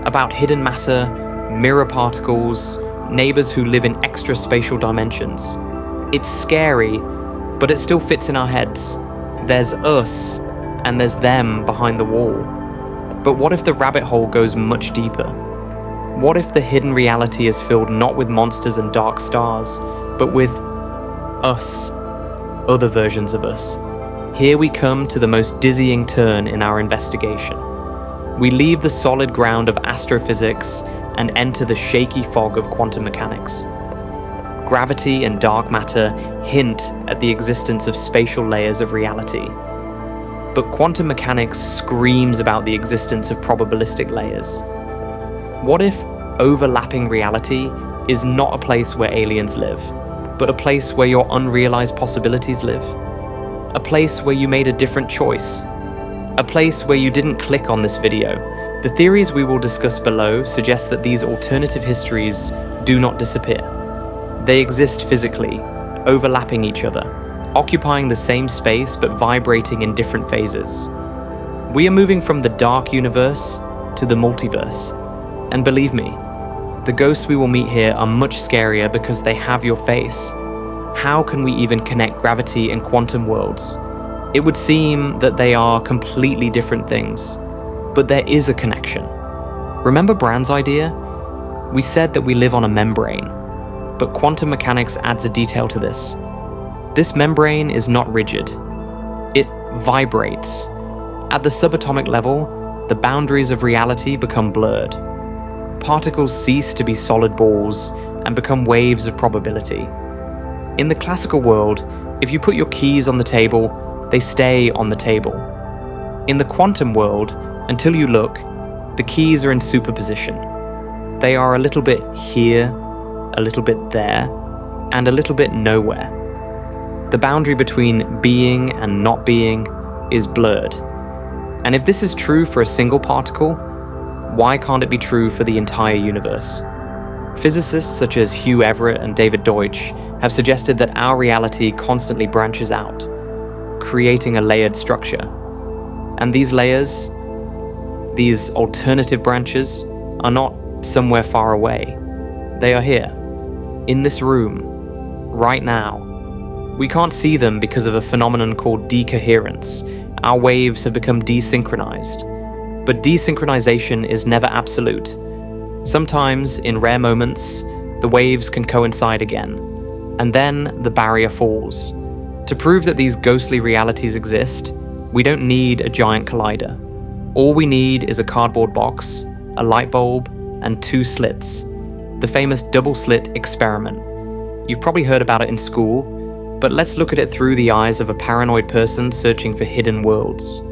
Speaker 1: about hidden matter, mirror particles, neighbors who live in extra-spatial dimensions. It's scary, but it still fits in our heads. There's us, and there's them behind the wall. But what if the rabbit hole goes much deeper? What if the hidden reality is filled not with monsters and dark stars, but with us, other versions of us? Here we come to the most dizzying turn in our investigation. We leave the solid ground of astrophysics and enter the shaky fog of quantum mechanics. Gravity and dark matter hint at the existence of spatial layers of reality. But quantum mechanics screams about the existence of probabilistic layers. What if overlapping reality is not a place where aliens live, but a place where your unrealized possibilities live? A place where you made a different choice? A place where you didn't click on this video? The theories we will discuss below suggest that these alternative histories do not disappear. They exist physically, overlapping each other, occupying the same space but vibrating in different phases. We are moving from the dark universe to the multiverse. And believe me, the ghosts we will meet here are much scarier because they have your face. How can we even connect gravity and quantum worlds? It would seem that they are completely different things, but there is a connection. Remember Brane's idea? We said that we live on a membrane, but quantum mechanics adds a detail to this. This membrane is not rigid. It vibrates. At the subatomic level, the boundaries of reality become blurred. Particles cease to be solid balls and become waves of probability. In the classical world, if you put your keys on the table, they stay on the table. In the quantum world, until you look, the keys are in superposition. They are a little bit here, a little bit there, and a little bit nowhere. The boundary between being and not being is blurred. And if this is true for a single particle, why can't it be true for the entire universe? Physicists such as Hugh Everett and David Deutsch have suggested that our reality constantly branches out, creating a layered structure. And these layers, these alternative branches, are not somewhere far away. They are here, in this room, right now. We can't see them because of a phenomenon called decoherence. Our waves have become desynchronized. But desynchronization is never absolute. Sometimes, in rare moments, the waves can coincide again, and then the barrier falls. To prove that these ghostly realities exist, we don't need a giant collider. All we need is a cardboard box, a light bulb, and 2 slits. The famous double-slit experiment. You've probably heard about it in school, but let's look at it through the eyes of a paranoid person searching for hidden worlds.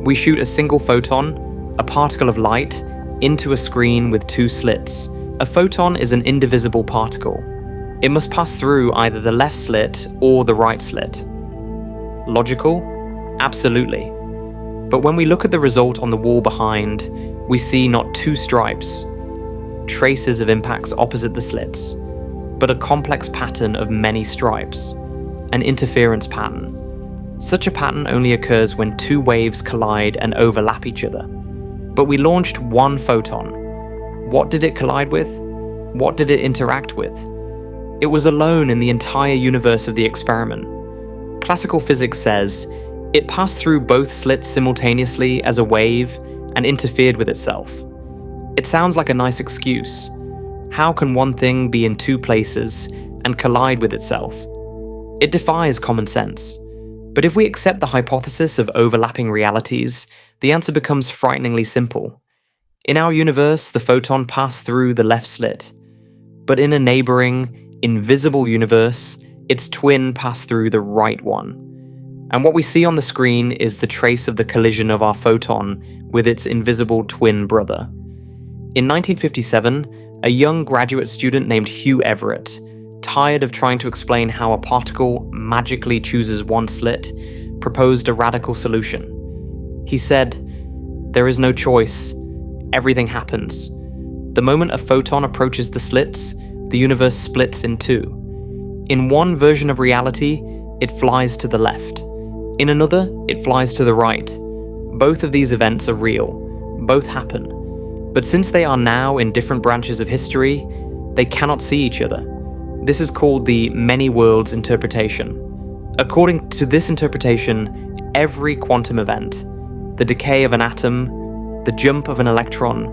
Speaker 1: We shoot a single photon, a particle of light, into a screen with 2 slits. A photon is an indivisible particle. It must pass through either the left slit or the right slit. Logical? Absolutely. But when we look at the result on the wall behind, we see not 2 stripes, traces of impacts opposite the slits, but a complex pattern of many stripes, an interference pattern. Such a pattern only occurs when 2 waves collide and overlap each other. But we launched 1 photon. What did it collide with? What did it interact with? It was alone in the entire universe of the experiment. Classical physics says it passed through both slits simultaneously as a wave and interfered with itself. It sounds like a nice excuse. How can one thing be in 2 places and collide with itself? It defies common sense. But if we accept the hypothesis of overlapping realities, the answer becomes frighteningly simple. In our universe, the photon passed through the left slit. But in a neighboring, invisible universe, its twin passed through the right one. And what we see on the screen is the trace of the collision of our photon with its invisible twin brother. In 1957, a young graduate student named Hugh Everett, tired of trying to explain how a particle magically chooses 1 slit, proposed a radical solution. He said, "There is no choice. Everything happens. The moment a photon approaches the slits, the universe splits in 2. In one version of reality, it flies to the left. In another, it flies to the right. Both of these events are real. Both happen. But since they are now in different branches of history, they cannot see each other. This is called the many worlds interpretation. According to this interpretation, every quantum event, the decay of an atom, the jump of an electron,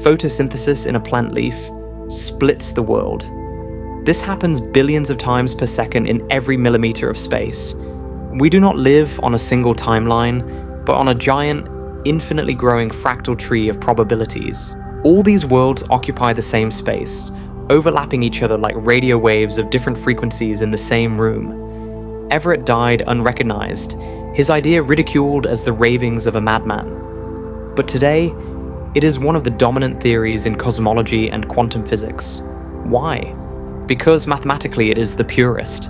Speaker 1: photosynthesis in a plant leaf, splits the world. This happens billions of times per second in every millimeter of space. We do not live on a single timeline, but on a giant, infinitely growing fractal tree of probabilities. All these worlds occupy the same space, overlapping each other like radio waves of different frequencies in the same room. Everett died unrecognized, his idea ridiculed as the ravings of a madman. But today, it is one of the dominant theories in cosmology and quantum physics. Why? Because mathematically it is the purest.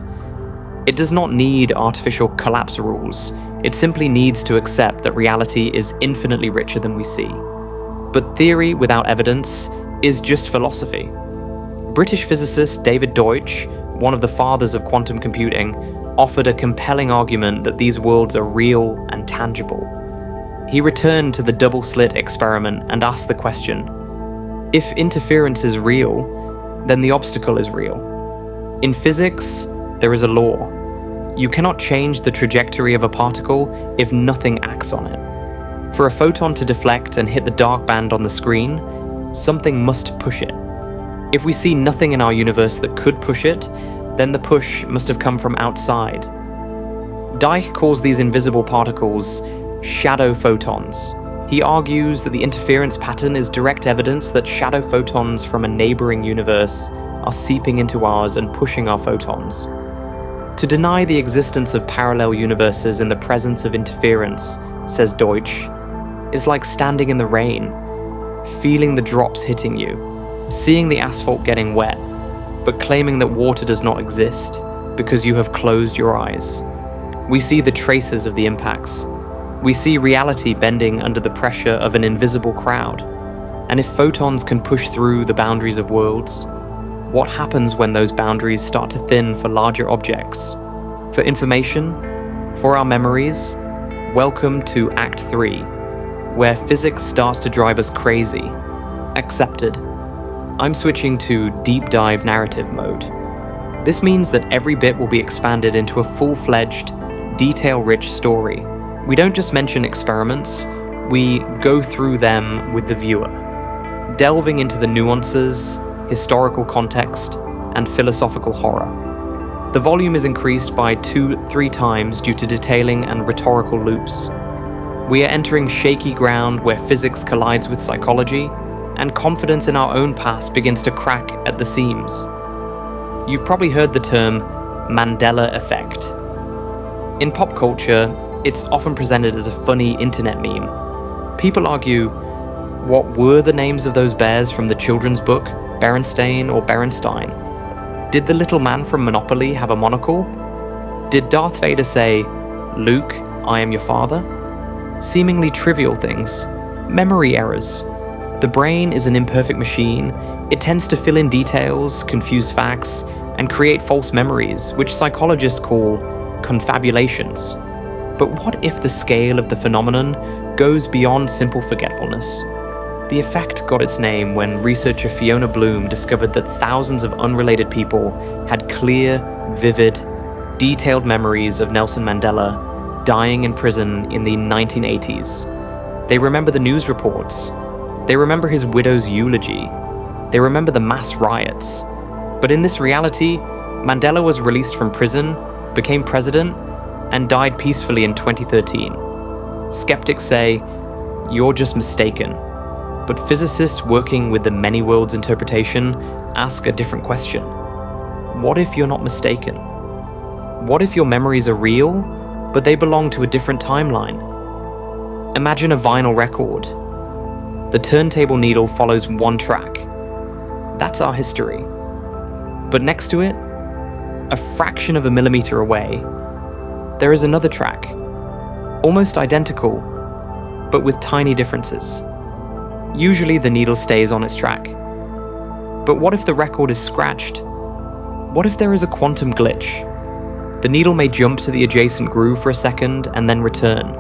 Speaker 1: It does not need artificial collapse rules, it simply needs to accept that reality is infinitely richer than we see. But theory without evidence is just philosophy. British physicist David Deutsch, one of the fathers of quantum computing, offered a compelling argument that these worlds are real and tangible. He returned to the double-slit experiment and asked the question, if interference is real, then the obstacle is real. In physics, there is a law. You cannot change the trajectory of a particle if nothing acts on it. For a photon to deflect and hit the dark band on the screen, something must push it. If we see nothing in our universe that could push it, then the push must have come from outside. Dike calls these invisible particles shadow photons. He argues that the interference pattern is direct evidence that shadow photons from a neighboring universe are seeping into ours and pushing our photons. To deny the existence of parallel universes in the presence of interference, says Deutsch, is like standing in the rain, feeling the drops hitting you, seeing the asphalt getting wet, but claiming that water does not exist because you have closed your eyes. We see the traces of the impacts. We see reality bending under the pressure of an invisible crowd. And if photons can push through the boundaries of worlds, what happens when those boundaries start to thin for larger objects? For information? For our memories? Welcome to Act 3, where physics starts to drive us crazy. Accepted. I'm switching to deep dive narrative mode. This means that every bit will be expanded into a full-fledged, detail-rich story. We don't just mention experiments, we go through them with the viewer, delving into the nuances, historical context, and philosophical horror. The volume is increased by 2-3 times due to detailing and rhetorical loops. We are entering shaky ground where physics collides with psychology, and confidence in our own past begins to crack at the seams. You've probably heard the term Mandela effect. In pop culture, it's often presented as a funny internet meme. People argue, what were the names of those bears from the children's book, Berenstain or Berenstein? Did the little man from Monopoly have a monocle? Did Darth Vader say, Luke, I am your father? Seemingly trivial things, memory errors. The brain is an imperfect machine. It tends to fill in details, confuse facts, and create false memories, which psychologists call confabulations. But what if the scale of the phenomenon goes beyond simple forgetfulness? The effect got its name when researcher Fiona Bloom discovered that thousands of unrelated people had clear, vivid, detailed memories of Nelson Mandela dying in prison in the 1980s. They remember the news reports. They remember his widow's eulogy. They remember the mass riots. But in this reality, Mandela was released from prison, became president, and died peacefully in 2013. Skeptics say, you're just mistaken. But physicists working with the many worlds interpretation ask a different question. What if you're not mistaken? What if your memories are real, but they belong to a different timeline? Imagine a vinyl record. The turntable needle follows one track. That's our history. But next to it, a fraction of a millimeter away, there is another track, almost identical, but with tiny differences. Usually the needle stays on its track. But what if the record is scratched? What if there is a quantum glitch? The needle may jump to the adjacent groove for a second and then return.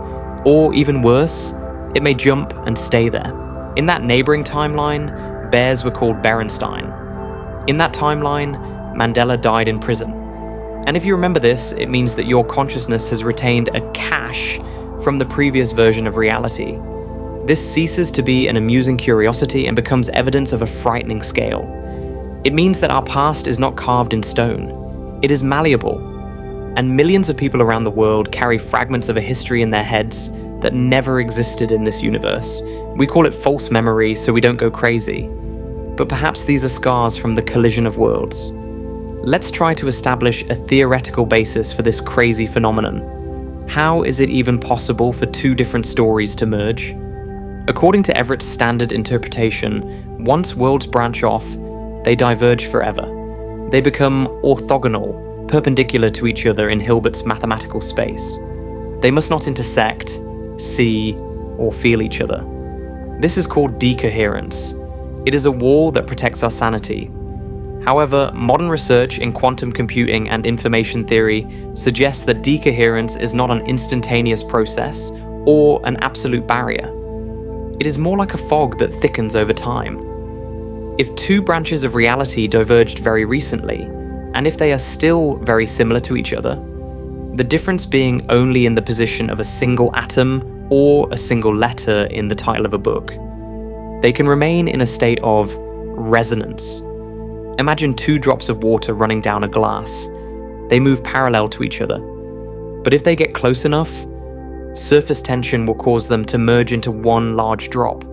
Speaker 1: Or even worse, it may jump and stay there. In that neighboring timeline, bears were called Berenstein. In that timeline, Mandela died in prison. And if you remember this, it means that your consciousness has retained a cache from the previous version of reality. This ceases to be an amusing curiosity and becomes evidence of a frightening scale. It means that our past is not carved in stone. It is malleable. And millions of people around the world carry fragments of a history in their heads that never existed in this universe. We call it false memory so we don't go crazy. But perhaps these are scars from the collision of worlds. Let's try to establish a theoretical basis for this crazy phenomenon. How is it even possible for two different stories to merge? According to Everett's standard interpretation, once worlds branch off, they diverge forever. They become orthogonal, perpendicular to each other in Hilbert's mathematical space. They must not intersect, see, or feel each other. This is called decoherence. It is a wall that protects our sanity. However, modern research in quantum computing and information theory suggests that decoherence is not an instantaneous process or an absolute barrier. It is more like a fog that thickens over time. If two branches of reality diverged very recently, and if they are still very similar to each other, the difference being only in the position of a single atom or a single letter in the title of a book, they can remain in a state of resonance. Imagine two drops of water running down a glass. They move parallel to each other. But if they get close enough, surface tension will cause them to merge into one large drop.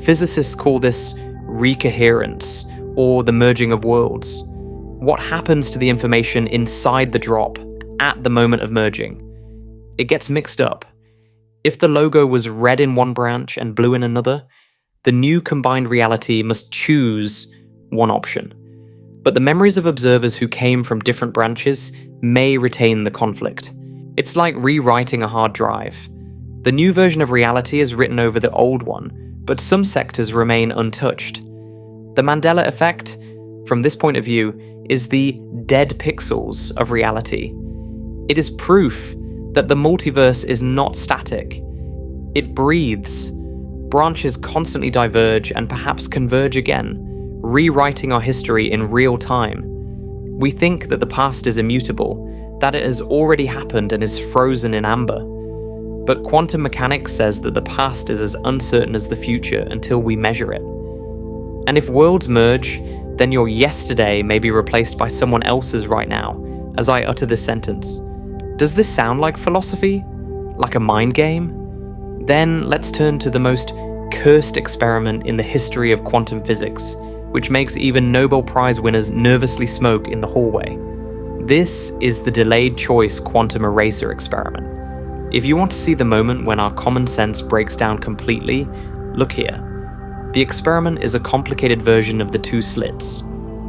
Speaker 1: Physicists call this recoherence, or the merging of worlds. What happens to the information inside the drop at the moment of merging? It gets mixed up. If the logo was red in one branch and blue in another, the new combined reality must choose one option. But the memories of observers who came from different branches may retain the conflict. It's like rewriting a hard drive. The new version of reality is written over the old one, but some sectors remain untouched. The Mandela effect, from this point of view, is the dead pixels of reality. It is proof that the multiverse is not static. It breathes. Branches constantly diverge and perhaps converge again, rewriting our history in real time. We think that the past is immutable, that it has already happened and is frozen in amber. But quantum mechanics says that the past is as uncertain as the future until we measure it. And if worlds merge, then your yesterday may be replaced by someone else's right now, as I utter this sentence. Does this sound like philosophy? Like a mind game? Then let's turn to the most cursed experiment in the history of quantum physics, which makes even Nobel Prize winners nervously smoke in the hallway. This is the delayed choice quantum eraser experiment. If you want to see the moment when our common sense breaks down completely, look here. The experiment is a complicated version of the two slits.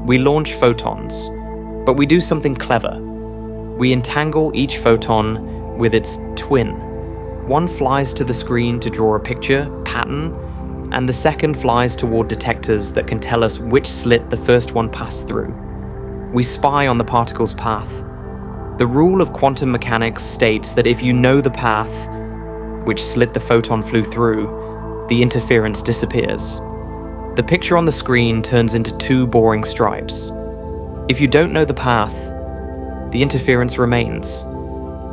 Speaker 1: We launch photons, but we do something clever. We entangle each photon with its twin. One flies to the screen to draw a picture, pattern, and the second flies toward detectors that can tell us which slit the first one passed through. We spy on the particle's path. The rule of quantum mechanics states that if you know the path, which slit the photon flew through, the interference disappears. The picture on the screen turns into two boring stripes. If you don't know the path, the interference remains.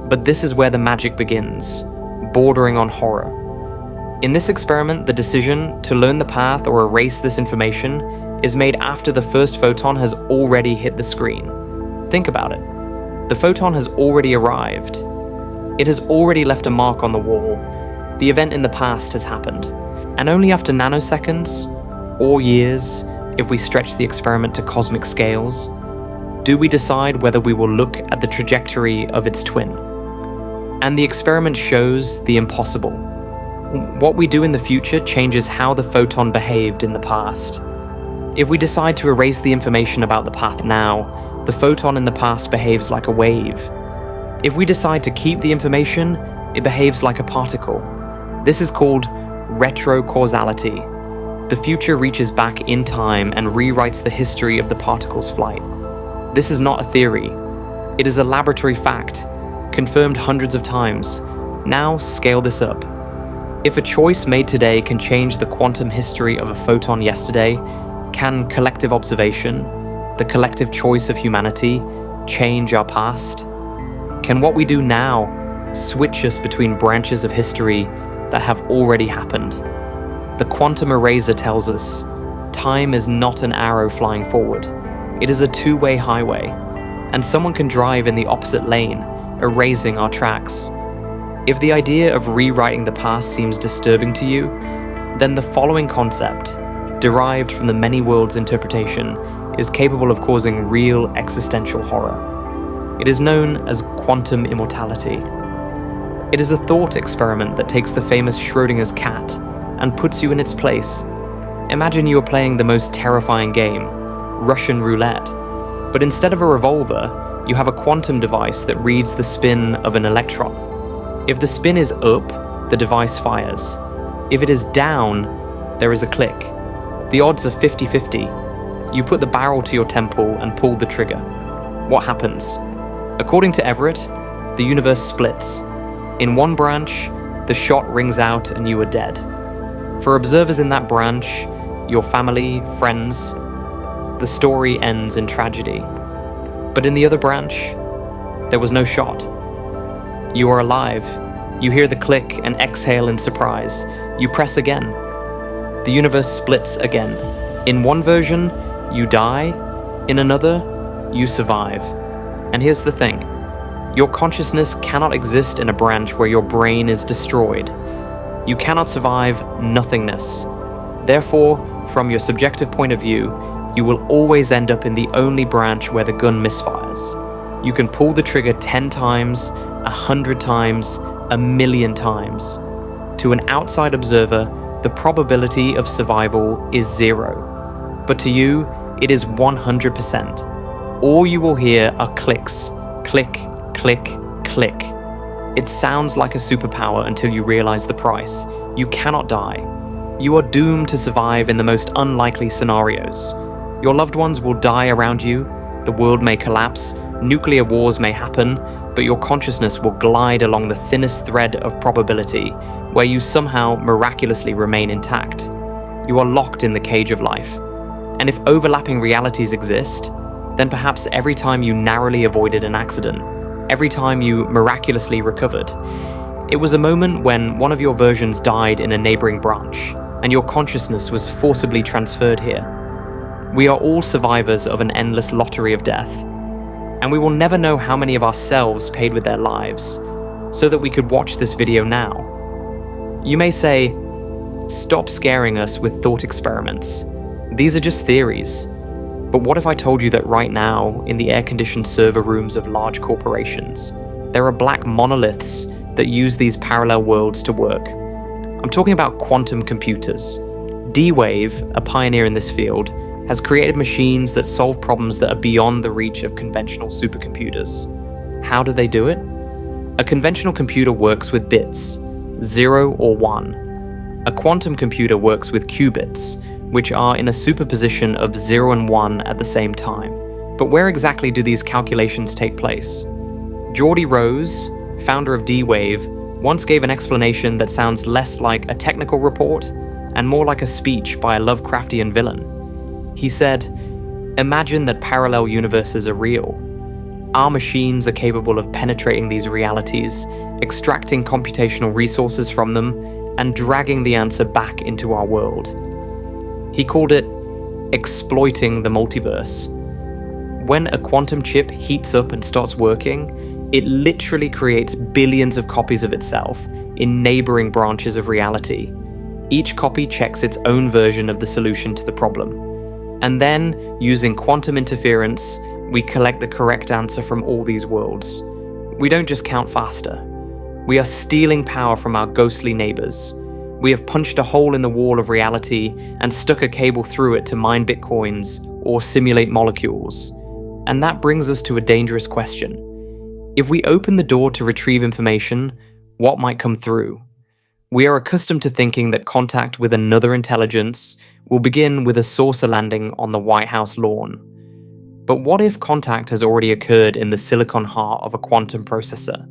Speaker 1: But this is where the magic begins, bordering on horror. In this experiment, the decision to learn the path or erase this information is made after the first photon has already hit the screen. Think about it. The photon has already arrived. It has already left a mark on the wall. The event in the past has happened. And only after nanoseconds, or years, if we stretch the experiment to cosmic scales, do we decide whether we will look at the trajectory of its twin. And the experiment shows the impossible. What we do in the future changes how the photon behaved in the past. If we decide to erase the information about the path now, the photon in the past behaves like a wave. If we decide to keep the information, it behaves like a particle. This is called retrocausality. The future reaches back in time and rewrites the history of the particle's flight. This is not a theory. It is a laboratory fact, confirmed hundreds of times. Now scale this up. If a choice made today can change the quantum history of a photon yesterday, can collective observation, the collective choice of humanity, change our past? Can what we do now switch us between branches of history that have already happened? The quantum eraser tells us, time is not an arrow flying forward. It is a two-way highway, and someone can drive in the opposite lane, erasing our tracks. If the idea of rewriting the past seems disturbing to you, then the following concept, derived from the many worlds interpretation, is capable of causing real existential horror. It is known as quantum immortality. It is a thought experiment that takes the famous Schrodinger's cat and puts you in its place. Imagine you are playing the most terrifying game, Russian roulette, but instead of a revolver, you have a quantum device that reads the spin of an electron. If the spin is up, the device fires. If it is down, there is a click. The odds are 50-50. You put the barrel to your temple and pull the trigger. What happens? According to Everett, the universe splits. In one branch, the shot rings out and you are dead. For observers in that branch, your family, friends, the story ends in tragedy. But in the other branch, there was no shot. You are alive. You hear the click and exhale in surprise. You press again. The universe splits again. In one version, you die. In another, you survive. And here's the thing. Your consciousness cannot exist in a branch where your brain is destroyed. You cannot survive nothingness. Therefore, from your subjective point of view, you will always end up in the only branch where the gun misfires. You can pull the trigger 10 times, 100 times, 1,000,000 times. To an outside observer, the probability of survival is 0. But to you, it is 100%. All you will hear are clicks. Click, click, click. It sounds like a superpower until you realize the price. You cannot die. You are doomed to survive in the most unlikely scenarios. Your loved ones will die around you, the world may collapse, nuclear wars may happen, but your consciousness will glide along the thinnest thread of probability, where you somehow miraculously remain intact. You are locked in the cage of life. And if overlapping realities exist, then perhaps every time you narrowly avoided an accident, every time you miraculously recovered, it was a moment when one of your versions died in a neighboring branch, and your consciousness was forcibly transferred here. We are all survivors of an endless lottery of death, and we will never know how many of ourselves paid with their lives, so that we could watch this video now. You may say, stop scaring us with thought experiments. These are just theories. But what if I told you that right now, in the air-conditioned server rooms of large corporations, there are black monoliths that use these parallel worlds to work? I'm talking about quantum computers. D-Wave, a pioneer in this field, has created machines that solve problems that are beyond the reach of conventional supercomputers. How do they do it? A conventional computer works with bits, 0 or 1. A quantum computer works with qubits, which are in a superposition of 0 and 1 at the same time. But where exactly do these calculations take place? Geordie Rose, founder of D-Wave, once gave an explanation that sounds less like a technical report and more like a speech by a Lovecraftian villain. He said, "Imagine that parallel universes are real. Our machines are capable of penetrating these realities, extracting computational resources from them, and dragging the answer back into our world." He called it exploiting the multiverse. When a quantum chip heats up and starts working, it literally creates billions of copies of itself in neighboring branches of reality. Each copy checks its own version of the solution to the problem. And then, using quantum interference, we collect the correct answer from all these worlds. We don't just count faster. We are stealing power from our ghostly neighbors. We have punched a hole in the wall of reality and stuck a cable through it to mine bitcoins or simulate molecules. And that brings us to a dangerous question. If we open the door to retrieve information, what might come through? We are accustomed to thinking that contact with another intelligence will begin with a saucer landing on the White House lawn. But what if contact has already occurred in the silicon heart of a quantum processor?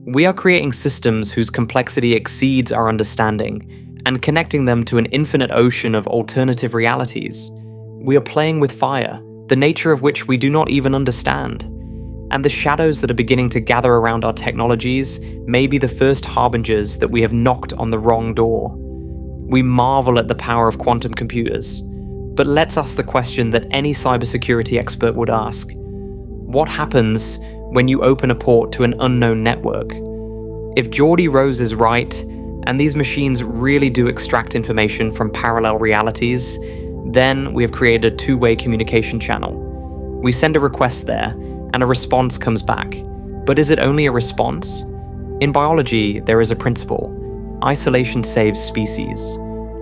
Speaker 1: We are creating systems whose complexity exceeds our understanding and connecting them to an infinite ocean of alternative realities. We are playing with fire, the nature of which we do not even understand. And the shadows that are beginning to gather around our technologies may be the first harbingers that we have knocked on the wrong door. We marvel at the power of quantum computers, but let's ask the question that any cybersecurity expert would ask. What happens when you open a port to an unknown network? If Geordie Rose is right, and these machines really do extract information from parallel realities, then we have created a two-way communication channel. We send a request there, and a response comes back. But is it only a response? In biology, there is a principle. Isolation saves species.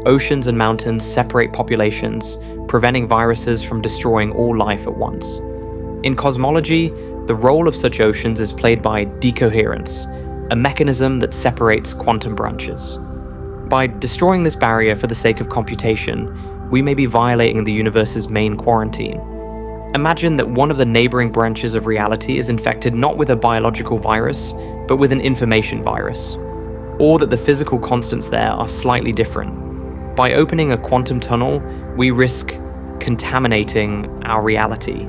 Speaker 1: Oceans and mountains separate populations, preventing viruses from destroying all life at once. In cosmology, the role of such oceans is played by decoherence, a mechanism that separates quantum branches. By destroying this barrier for the sake of computation, we may be violating the universe's main quarantine. Imagine that one of the neighboring branches of reality is infected not with a biological virus, but with an information virus, or that the physical constants there are slightly different. By opening a quantum tunnel, we risk contaminating our reality.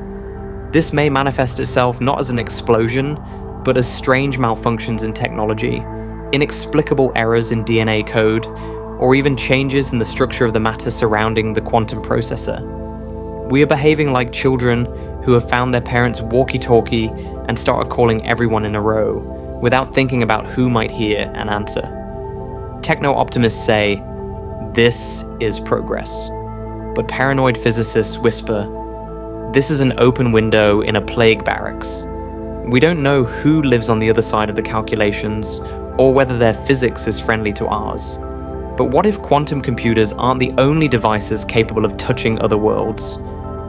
Speaker 1: This may manifest itself not as an explosion, but as strange malfunctions in technology, inexplicable errors in DNA code, or even changes in the structure of the matter surrounding the quantum processor. We are behaving like children who have found their parents' walkie-talkie and started calling everyone in a row, without thinking about who might hear and answer. Techno-optimists say, "This is progress." But paranoid physicists whisper, "This is an open window in a plague barracks." We don't know who lives on the other side of the calculations, or whether their physics is friendly to ours. But what if quantum computers aren't the only devices capable of touching other worlds?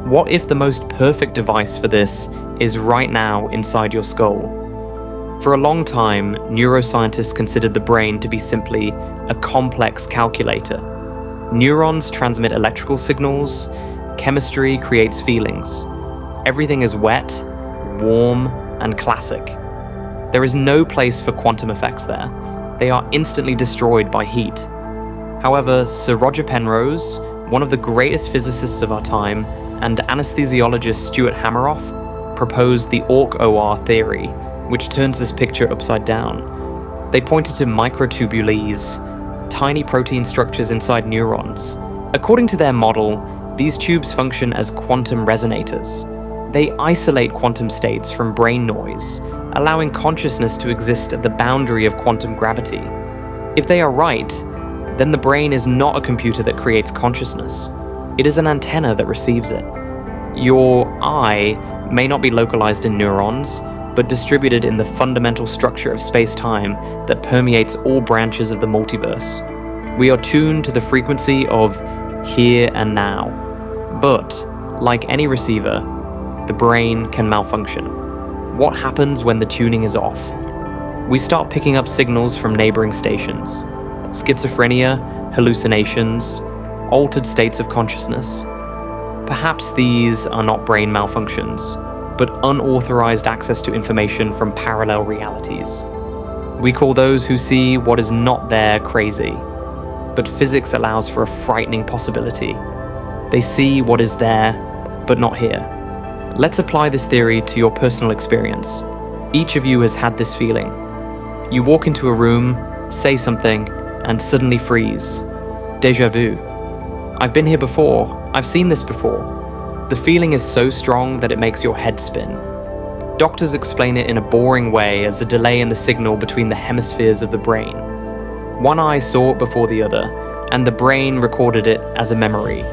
Speaker 1: What if the most perfect device for this is right now inside your skull? For a long time, neuroscientists considered the brain to be simply a complex calculator. Neurons transmit electrical signals, chemistry creates feelings. Everything is wet, warm, and classic. There is no place for quantum effects there. They are instantly destroyed by heat. However, Sir Roger Penrose, one of the greatest physicists of our time, and anesthesiologist Stuart Hameroff, proposed the Orc-OR theory, which turns this picture upside down. They pointed to microtubules, tiny protein structures inside neurons. According to their model, these tubes function as quantum resonators. They isolate quantum states from brain noise, allowing consciousness to exist at the boundary of quantum gravity. If they are right, then the brain is not a computer that creates consciousness. It is an antenna that receives it. Your I may not be localized in neurons, but distributed in the fundamental structure of space-time that permeates all branches of the multiverse. We are tuned to the frequency of here and now. But, like any receiver, the brain can malfunction. What happens when the tuning is off? We start picking up signals from neighboring stations. Schizophrenia, hallucinations, altered states of consciousness. Perhaps these are not brain malfunctions, but unauthorized access to information from parallel realities. We call those who see what is not there crazy, but physics allows for a frightening possibility. They see what is there, but not here. Let's apply this theory to your personal experience. Each of you has had this feeling. You walk into a room, say something, and suddenly freeze. Deja vu. I've been here before. I've seen this before. The feeling is so strong that it makes your head spin. Doctors explain it in a boring way as a delay in the signal between the hemispheres of the brain. One eye saw it before the other, and the brain recorded it as a memory.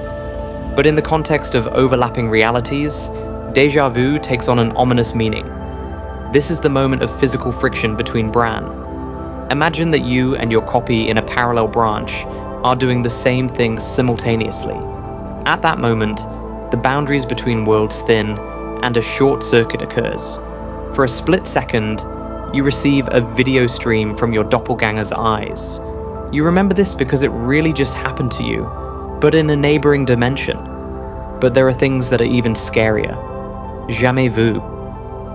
Speaker 1: But in the context of overlapping realities, deja vu takes on an ominous meaning. This is the moment of physical friction between Brane. Imagine that you and your copy in a parallel branch are doing the same thing simultaneously. At that moment, the boundaries between worlds thin, and a short circuit occurs. For a split second, you receive a video stream from your doppelganger's eyes. You remember this because it really just happened to you, but in a neighboring dimension. But there are things that are even scarier. Jamais vu,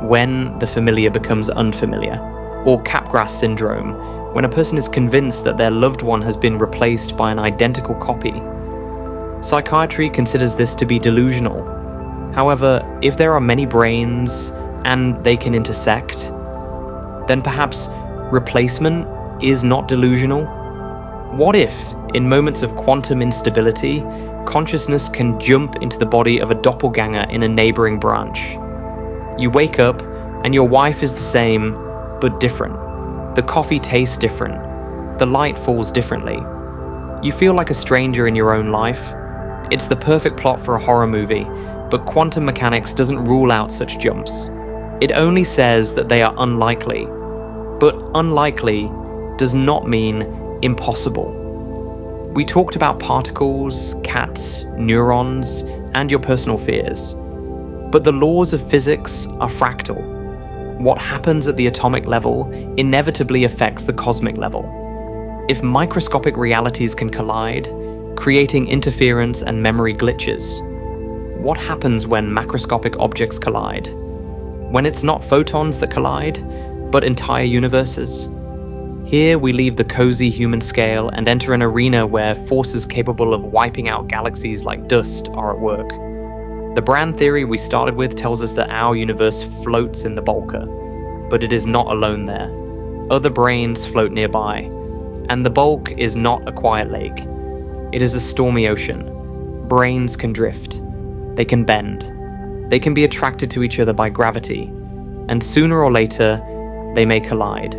Speaker 1: when the familiar becomes unfamiliar, or Capgras syndrome, when a person is convinced that their loved one has been replaced by an identical copy. Psychiatry considers this to be delusional. However, if there are many brains, and they can intersect, then perhaps replacement is not delusional? What if, in moments of quantum instability, consciousness can jump into the body of a doppelganger in a neighboring branch? You wake up and your wife is the same, but different. The coffee tastes different. The light falls differently. You feel like a stranger in your own life. It's the perfect plot for a horror movie, but quantum mechanics doesn't rule out such jumps. It only says that they are unlikely. But unlikely does not mean impossible. We talked about particles, cats, neurons, and your personal fears. But the laws of physics are fractal. What happens at the atomic level inevitably affects the cosmic level. If microscopic realities can collide, creating interference and memory glitches, what happens when macroscopic objects collide? When it's not photons that collide, but entire universes? Here we leave the cozy human scale and enter an arena where forces capable of wiping out galaxies like dust are at work. The Brane theory we started with tells us that our universe floats in the bulker, but it is not alone there. Other branes float nearby, and the bulk is not a quiet lake. It is a stormy ocean. Branes can drift. They can bend. They can be attracted to each other by gravity, and sooner or later, they may collide.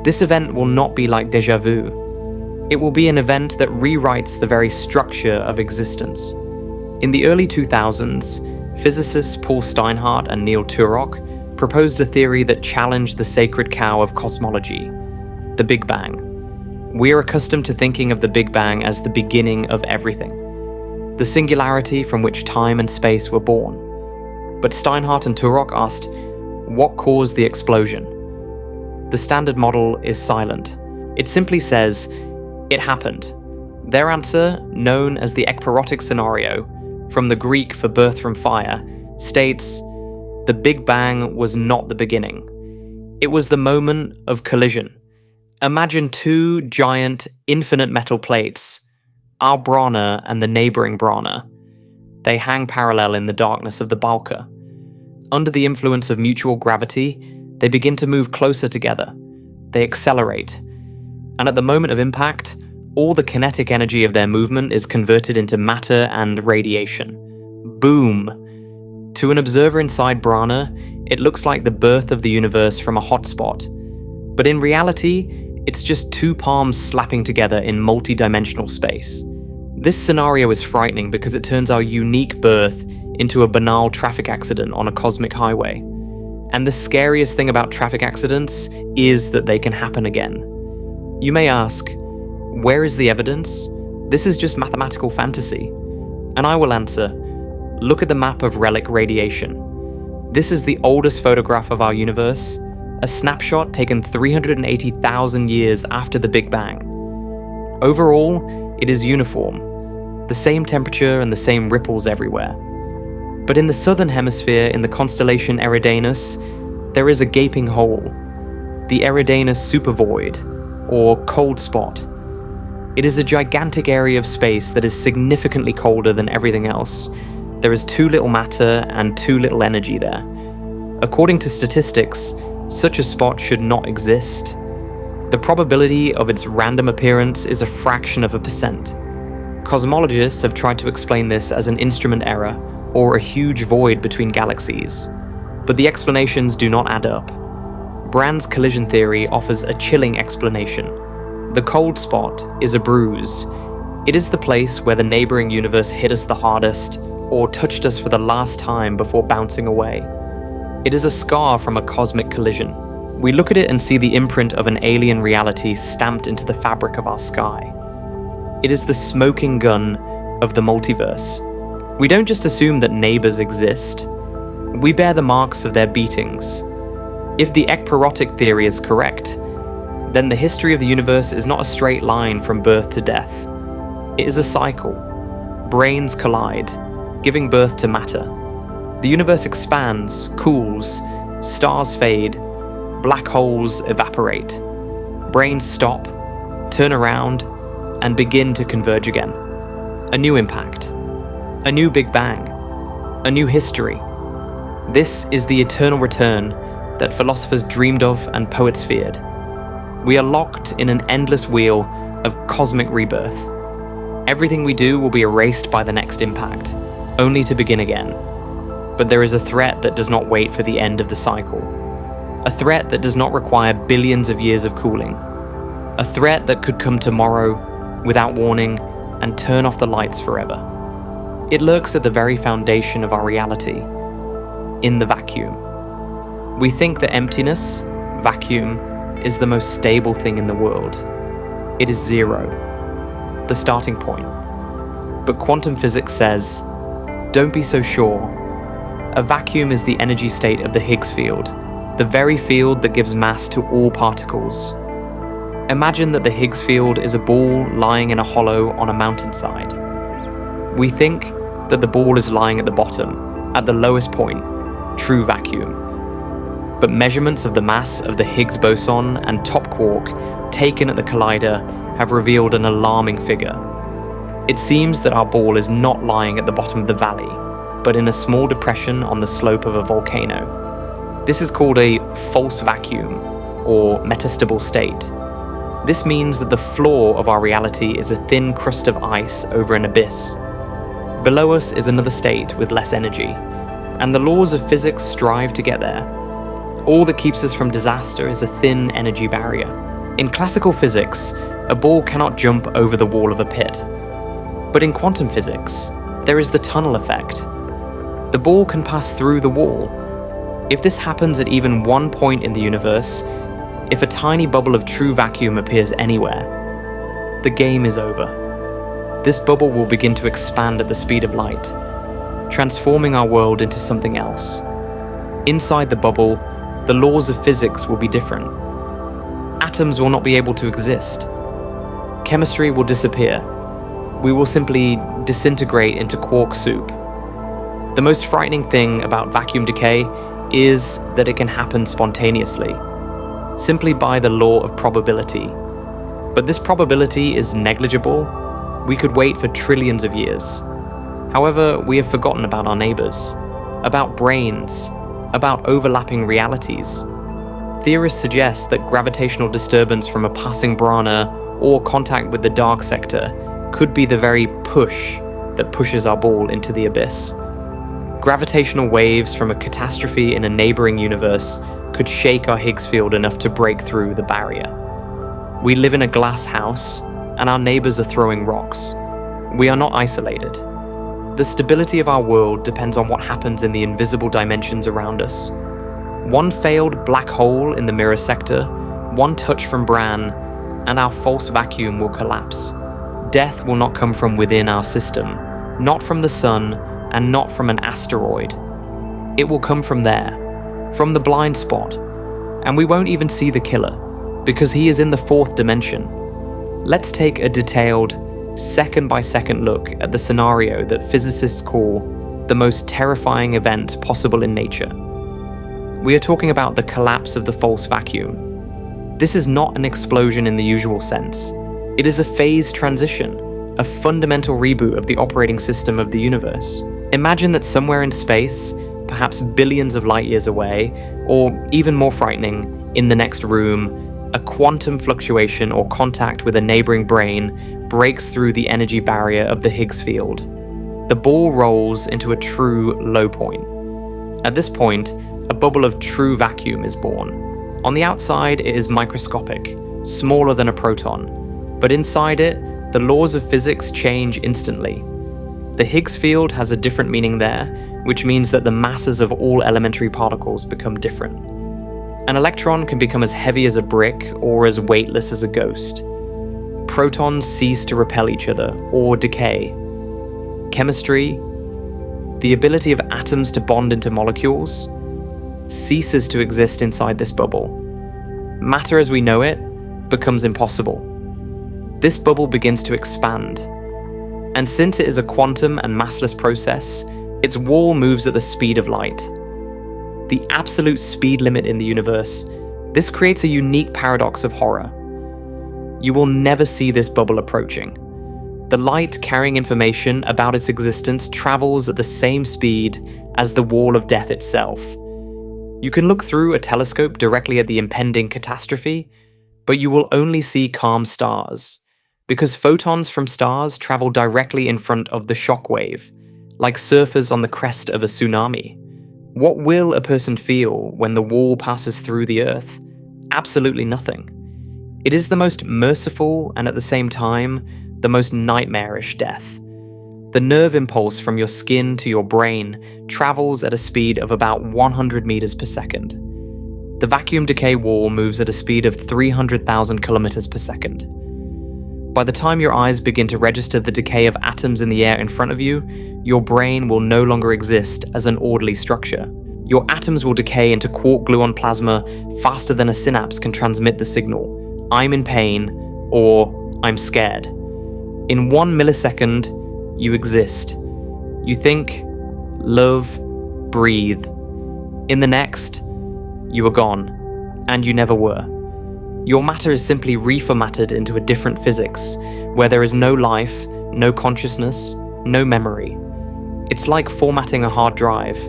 Speaker 1: This event will not be like Deja vu. It will be an event that rewrites the very structure of existence. In the early 2000s, physicists Paul Steinhardt and Neil Turok proposed a theory that challenged the sacred cow of cosmology, the Big Bang. We are accustomed to thinking of the Big Bang as the beginning of everything, the singularity from which time and space were born. But Steinhardt and Turok asked, what caused the explosion? The standard model is silent. It simply says, it happened. Their answer, known as the ekpyrotic scenario, from the Greek for birth from fire, states, the Big Bang was not the beginning. It was the moment of collision. Imagine two giant, infinite metal plates, our Brane and the neighboring Brane. They hang parallel in the darkness of the bulker. Under the influence of mutual gravity, they begin to move closer together. They accelerate. And at the moment of impact, all the kinetic energy of their movement is converted into matter and radiation. Boom! To an observer inside Brane, it looks like the birth of the universe from a hotspot. But in reality, it's just two palms slapping together in multi-dimensional space. This scenario is frightening because it turns our unique birth into a banal traffic accident on a cosmic highway. And the scariest thing about traffic accidents is that they can happen again. You may ask, where is the evidence? This is just mathematical fantasy. And I will answer, look at the map of relic radiation. This is the oldest photograph of our universe, a snapshot taken 380,000 years after the Big Bang. Overall, it is uniform, the same temperature and the same ripples everywhere. But in the southern hemisphere, in the constellation Eridanus, there is a gaping hole, the Eridanus supervoid, or cold spot. It is a gigantic area of space that is significantly colder than everything else. There is too little matter and too little energy there. According to statistics, such a spot should not exist. The probability of its random appearance is a fraction of a percent. Cosmologists have tried to explain this as an instrument error, or a huge void between galaxies, but the explanations do not add up. Brane's collision theory offers a chilling explanation. The cold spot is a bruise. It is the place where the neighboring universe hit us the hardest, or touched us for the last time before bouncing away. It is a scar from a cosmic collision. We look at it and see the imprint of an alien reality stamped into the fabric of our sky. It is the smoking gun of the multiverse. We don't just assume that neighbors exist. We bear the marks of their beatings. If the ekpyrotic theory is correct, then the history of the universe is not a straight line from birth to death. It is a cycle. Branes collide, giving birth to matter. The universe expands, cools, stars fade, black holes evaporate. Branes stop, turn around, and begin to converge again. A new impact. A new Big Bang. A new history. This is the eternal return that philosophers dreamed of and poets feared. We are locked in an endless wheel of cosmic rebirth. Everything we do will be erased by the next impact, only to begin again. But there is a threat that does not wait for the end of the cycle. A threat that does not require billions of years of cooling. A threat that could come tomorrow, without warning, and turn off the lights forever. It lurks at the very foundation of our reality, in the vacuum. We think that emptiness, vacuum, is the most stable thing in the world. It is zero, the starting point. But quantum physics says, don't be so sure. A vacuum is the energy state of the Higgs field, the very field that gives mass to all particles. Imagine that the Higgs field is a ball lying in a hollow on a mountainside. We think that the ball is lying at the bottom, at the lowest point, true vacuum. But measurements of the mass of the Higgs boson and top quark taken at the collider have revealed an alarming figure. It seems that our ball is not lying at the bottom of the valley, but in a small depression on the slope of a volcano. This is called a false vacuum, or metastable state. This means that the floor of our reality is a thin crust of ice over an abyss. Below us is another state with less energy, and the laws of physics strive to get there. All that keeps us from disaster is a thin energy barrier. In classical physics, a ball cannot jump over the wall of a pit. But in quantum physics, there is the tunnel effect. The ball can pass through the wall. If this happens at even one point in the universe, if a tiny bubble of true vacuum appears anywhere, the game is over. This bubble will begin to expand at the speed of light, transforming our world into something else. Inside the bubble, the laws of physics will be different. Atoms will not be able to exist. Chemistry will disappear. We will simply disintegrate into quark soup. The most frightening thing about vacuum decay is that it can happen spontaneously, simply by the law of probability. But this probability is negligible. We could wait for trillions of years. However, we have forgotten about our neighbors, about branes, about overlapping realities. Theorists suggest that gravitational disturbance from a passing Brane or contact with the dark sector could be the very push that pushes our ball into the abyss. Gravitational waves from a catastrophe in a neighboring universe could shake our Higgs field enough to break through the barrier. We live in a glass house, and our neighbors are throwing rocks. We are not isolated. The stability of our world depends on what happens in the invisible dimensions around us. One failed black hole in the mirror sector, one touch from Brane, and our false vacuum will collapse. Death will not come from within our system, not from the sun, and not from an asteroid. It will come from there, from the blind spot, and we won't even see the killer, because he is in the fourth dimension. Let's take a detailed, second-by-second look at the scenario that physicists call the most terrifying event possible in nature. We are talking about the collapse of the false vacuum. This is not an explosion in the usual sense. It is a phase transition, a fundamental reboot of the operating system of the universe. Imagine that somewhere in space, perhaps billions of light years away, or even more frightening, in the next room, a quantum fluctuation or contact with a neighboring brane breaks through the energy barrier of the Higgs field. The ball rolls into a true low point. At this point, a bubble of true vacuum is born. On the outside, it is microscopic, smaller than a proton, but inside it, the laws of physics change instantly. The Higgs field has a different meaning there, which means that the masses of all elementary particles become different. An electron can become as heavy as a brick or as weightless as a ghost. Protons cease to repel each other or decay. Chemistry, the ability of atoms to bond into molecules, ceases to exist inside this bubble. Matter as we know it becomes impossible. This bubble begins to expand. And since it is a quantum and massless process, its wall moves at the speed of light. The absolute speed limit in the universe, this creates a unique paradox of horror. You will never see this bubble approaching. The light carrying information about its existence travels at the same speed as the wall of death itself. You can look through a telescope directly at the impending catastrophe, but you will only see calm stars, because photons from stars travel directly in front of the shockwave, like surfers on the crest of a tsunami. What will a person feel when the wall passes through the Earth? Absolutely nothing. It is the most merciful and at the same time, the most nightmarish death. The nerve impulse from your skin to your brain travels at a speed of about 100 meters per second. The vacuum decay wall moves at a speed of 300,000 kilometers per second. By the time your eyes begin to register the decay of atoms in the air in front of you, your brain will no longer exist as an orderly structure. Your atoms will decay into quark-gluon plasma faster than a synapse can transmit the signal, "I'm in pain," or "I'm scared." In 1 millisecond, you exist. You think, love, breathe. In the next, you are gone, and you never were. Your matter is simply reformatted into a different physics, where there is no life, no consciousness, no memory. It's like formatting a hard drive.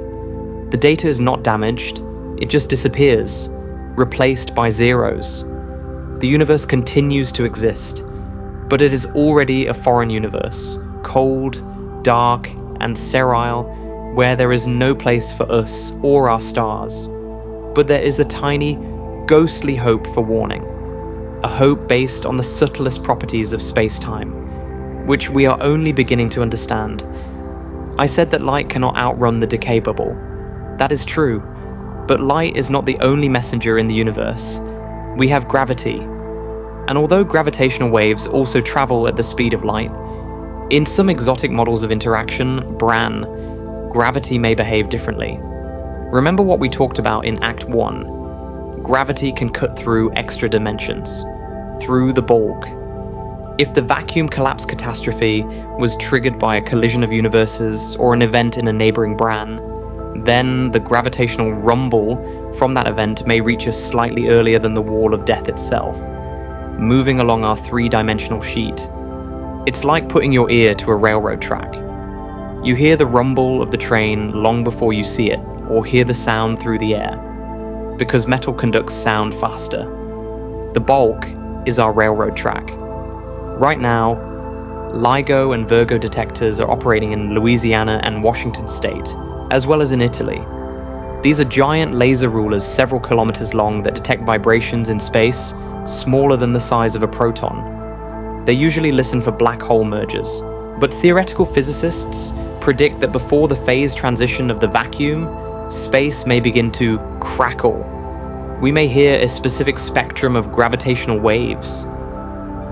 Speaker 1: The data is not damaged, it just disappears, replaced by zeros. The universe continues to exist, but it is already a foreign universe, cold, dark, and sterile, where there is no place for us or our stars. But there is a tiny, ghostly hope for warning, a hope based on the subtlest properties of space-time, which we are only beginning to understand. I said that light cannot outrun the decay bubble. That is true, but light is not the only messenger in the universe. We have gravity, and although gravitational waves also travel at the speed of light, in some exotic models of interaction, Brane, gravity may behave differently. Remember what we talked about in Act 1. Gravity can cut through extra dimensions, through the bulk. If the vacuum collapse catastrophe was triggered by a collision of universes or an event in a neighboring Brane, then the gravitational rumble from that event may reach us slightly earlier than the wall of death itself, moving along our three-dimensional sheet. It's like putting your ear to a railroad track. You hear the rumble of the train long before you see it, or hear the sound through the air, because metal conducts sound faster. The bulk is our railroad track. Right now, LIGO and Virgo detectors are operating in Louisiana and Washington state, as well as in Italy. These are giant laser rulers several kilometers long that detect vibrations in space smaller than the size of a proton. They usually listen for black hole mergers, but theoretical physicists predict that before the phase transition of the vacuum, space may begin to crackle. We may hear a specific spectrum of gravitational waves,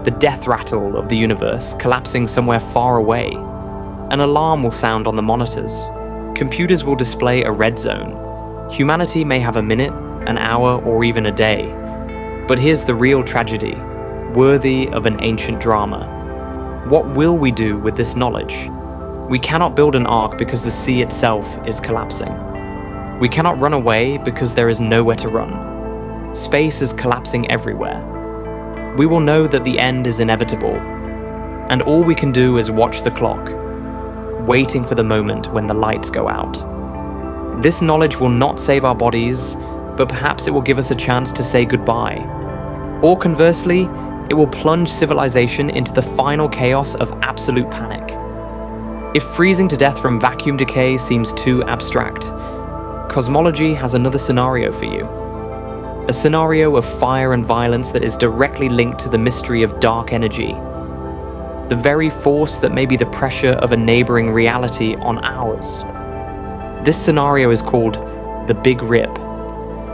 Speaker 1: the death rattle of the universe collapsing somewhere far away. An alarm will sound on the monitors. Computers will display a red zone. Humanity may have a minute, an hour, or even a day. But here's the real tragedy, worthy of an ancient drama. What will we do with this knowledge? We cannot build an ark because the sea itself is collapsing. We cannot run away because there is nowhere to run. Space is collapsing everywhere. We will know that the end is inevitable, and all we can do is watch the clock, waiting for the moment when the lights go out. This knowledge will not save our bodies, but perhaps it will give us a chance to say goodbye. Or conversely, it will plunge civilization into the final chaos of absolute panic. If freezing to death from vacuum decay seems too abstract, cosmology has another scenario for you. A scenario of fire and violence that is directly linked to the mystery of dark energy, the very force that may be the pressure of a neighboring reality on ours. This scenario is called the Big Rip.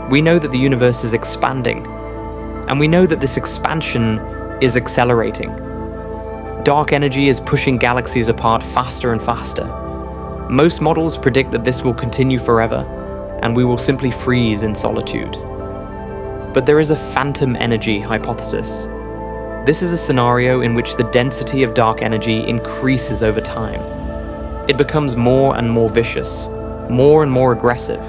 Speaker 1: We know that the universe is expanding, and we know that this expansion is accelerating. Dark energy is pushing galaxies apart faster and faster. Most models predict that this will continue forever, and we will simply freeze in solitude. But there is a phantom energy hypothesis. This is a scenario in which the density of dark energy increases over time. It becomes more and more vicious, more and more aggressive.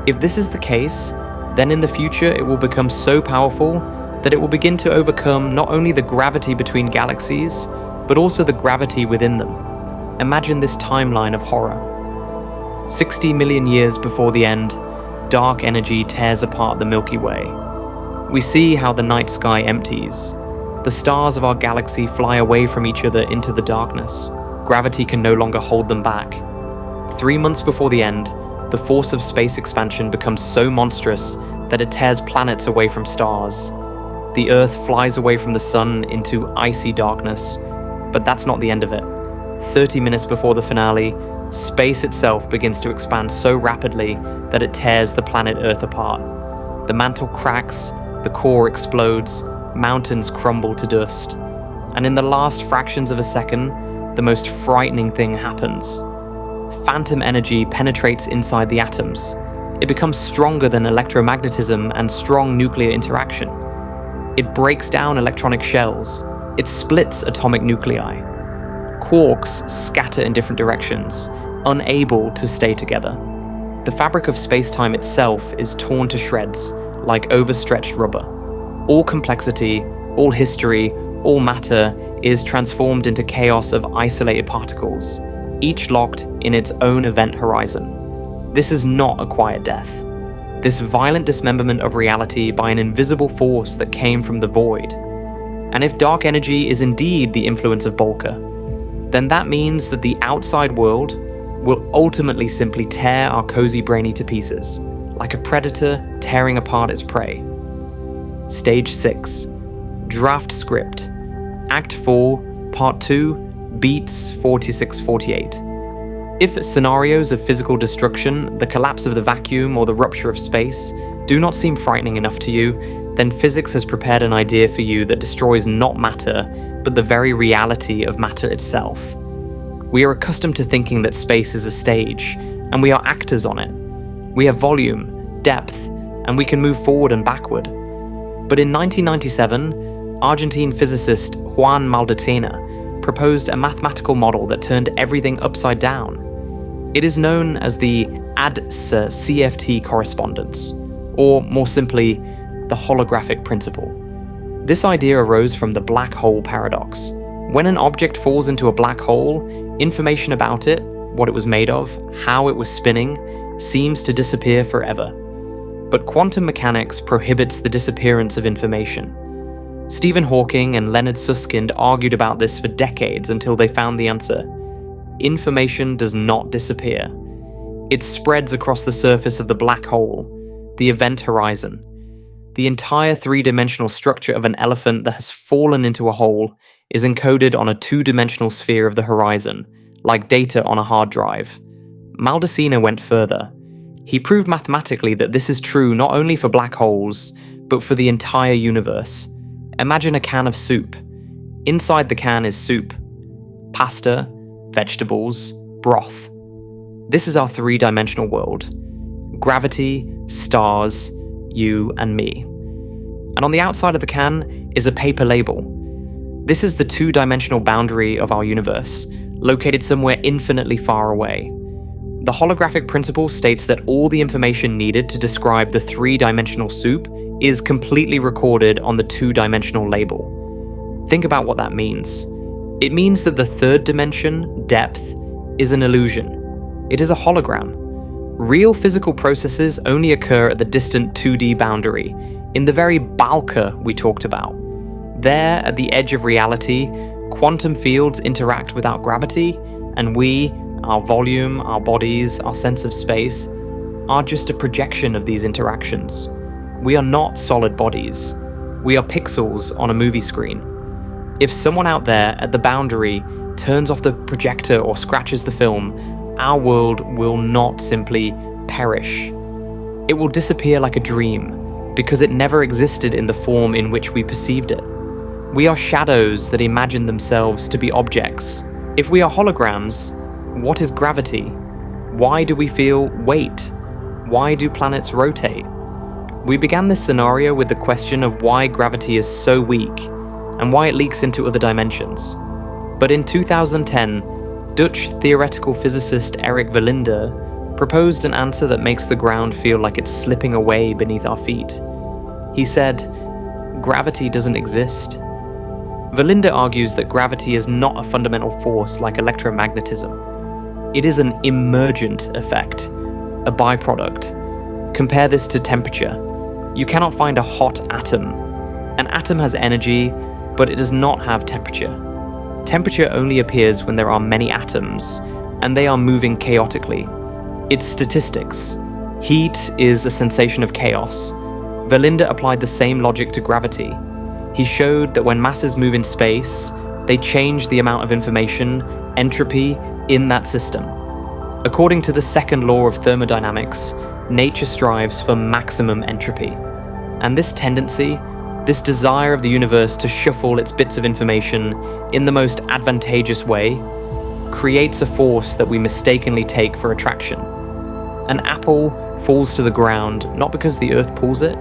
Speaker 1: If this is the case, then in the future it will become so powerful that it will begin to overcome not only the gravity between galaxies, but also the gravity within them. Imagine this timeline of horror. 60 million years before the end, dark energy tears apart the Milky Way. We see how the night sky empties. The stars of our galaxy fly away from each other into the darkness. Gravity can no longer hold them back. 3 months before the end, the force of space expansion becomes so monstrous that it tears planets away from stars. The Earth flies away from the sun into icy darkness, but that's not the end of it. 30 minutes before the finale, space itself begins to expand so rapidly that it tears the planet Earth apart. The mantle cracks, the core explodes, mountains crumble to dust. And in the last fractions of a second, the most frightening thing happens. Phantom energy penetrates inside the atoms. It becomes stronger than electromagnetism and strong nuclear interaction. It breaks down electronic shells. It splits atomic nuclei. Quarks scatter in different directions, unable to stay together. The fabric of space-time itself is torn to shreds, like overstretched rubber. All complexity, all history, all matter is transformed into chaos of isolated particles, each locked in its own event horizon. This is not a quiet death. This violent dismemberment of reality by an invisible force that came from the void. And if dark energy is indeed the influence of Bolka, then that means that the outside world will ultimately simply tear our cozy brainy to pieces, like a predator tearing apart its prey. Stage 6. Draft Script. Act 4, Part 2, Beats 46-48. If scenarios of physical destruction, the collapse of the vacuum or the rupture of space, do not seem frightening enough to you, then physics has prepared an idea for you that destroys not matter, but the very reality of matter itself. We are accustomed to thinking that space is a stage, and we are actors on it. We have volume, depth, and we can move forward and backward. But in 1997, Argentine physicist Juan Maldacena proposed a mathematical model that turned everything upside down. It is known as the ADS-CFT correspondence, or more simply, the Holographic Principle. This idea arose from the black hole paradox. When an object falls into a black hole, information about it, what it was made of, how it was spinning, seems to disappear forever. But quantum mechanics prohibits the disappearance of information. Stephen Hawking and Leonard Susskind argued about this for decades until they found the answer. Information does not disappear. It spreads across the surface of the black hole, the event horizon. The entire three-dimensional structure of an elephant that has fallen into a hole is encoded on a two-dimensional sphere of the horizon, like data on a hard drive. Maldacena went further. He proved mathematically that this is true not only for black holes, but for the entire universe. Imagine a can of soup. Inside the can is soup, pasta, vegetables, broth. This is our three-dimensional world. Gravity, stars, you and me. And on the outside of the can is a paper label. This is the two-dimensional boundary of our universe, located somewhere infinitely far away. The holographic principle states that all the information needed to describe the three-dimensional soup is completely recorded on the two-dimensional label. Think about what that means. It means that the third dimension, depth, is an illusion. It is a hologram. Real physical processes only occur at the distant 2D boundary, in the very balka we talked about. There, at the edge of reality, quantum fields interact without gravity, and we, our volume, our bodies, our sense of space, are just a projection of these interactions. We are not solid bodies. We are pixels on a movie screen. If someone out there at the boundary turns off the projector or scratches the film, our world will not simply perish. It will disappear like a dream, because it never existed in the form in which we perceived it. We are shadows that imagine themselves to be objects. If we are holograms, what is gravity? Why do we feel weight? Why do planets rotate? We began this scenario with the question of why gravity is so weak, and why it leaks into other dimensions. But in 2010, Dutch theoretical physicist Erik Verlinde proposed an answer that makes the ground feel like it's slipping away beneath our feet. He said, "Gravity doesn't exist." Verlinde argues that gravity is not a fundamental force like electromagnetism. It is an emergent effect, a byproduct. Compare this to temperature. You cannot find a hot atom. An atom has energy, but it does not have temperature. Temperature only appears when there are many atoms, and they are moving chaotically. It's statistics. Heat is a sensation of chaos. Verlinde applied the same logic to gravity. He showed that when masses move in space, they change the amount of information, entropy, in that system. According to the second law of thermodynamics, nature strives for maximum entropy. And this tendency, this desire of the universe to shuffle its bits of information in the most advantageous way, creates a force that we mistakenly take for attraction. An apple falls to the ground not because the earth pulls it,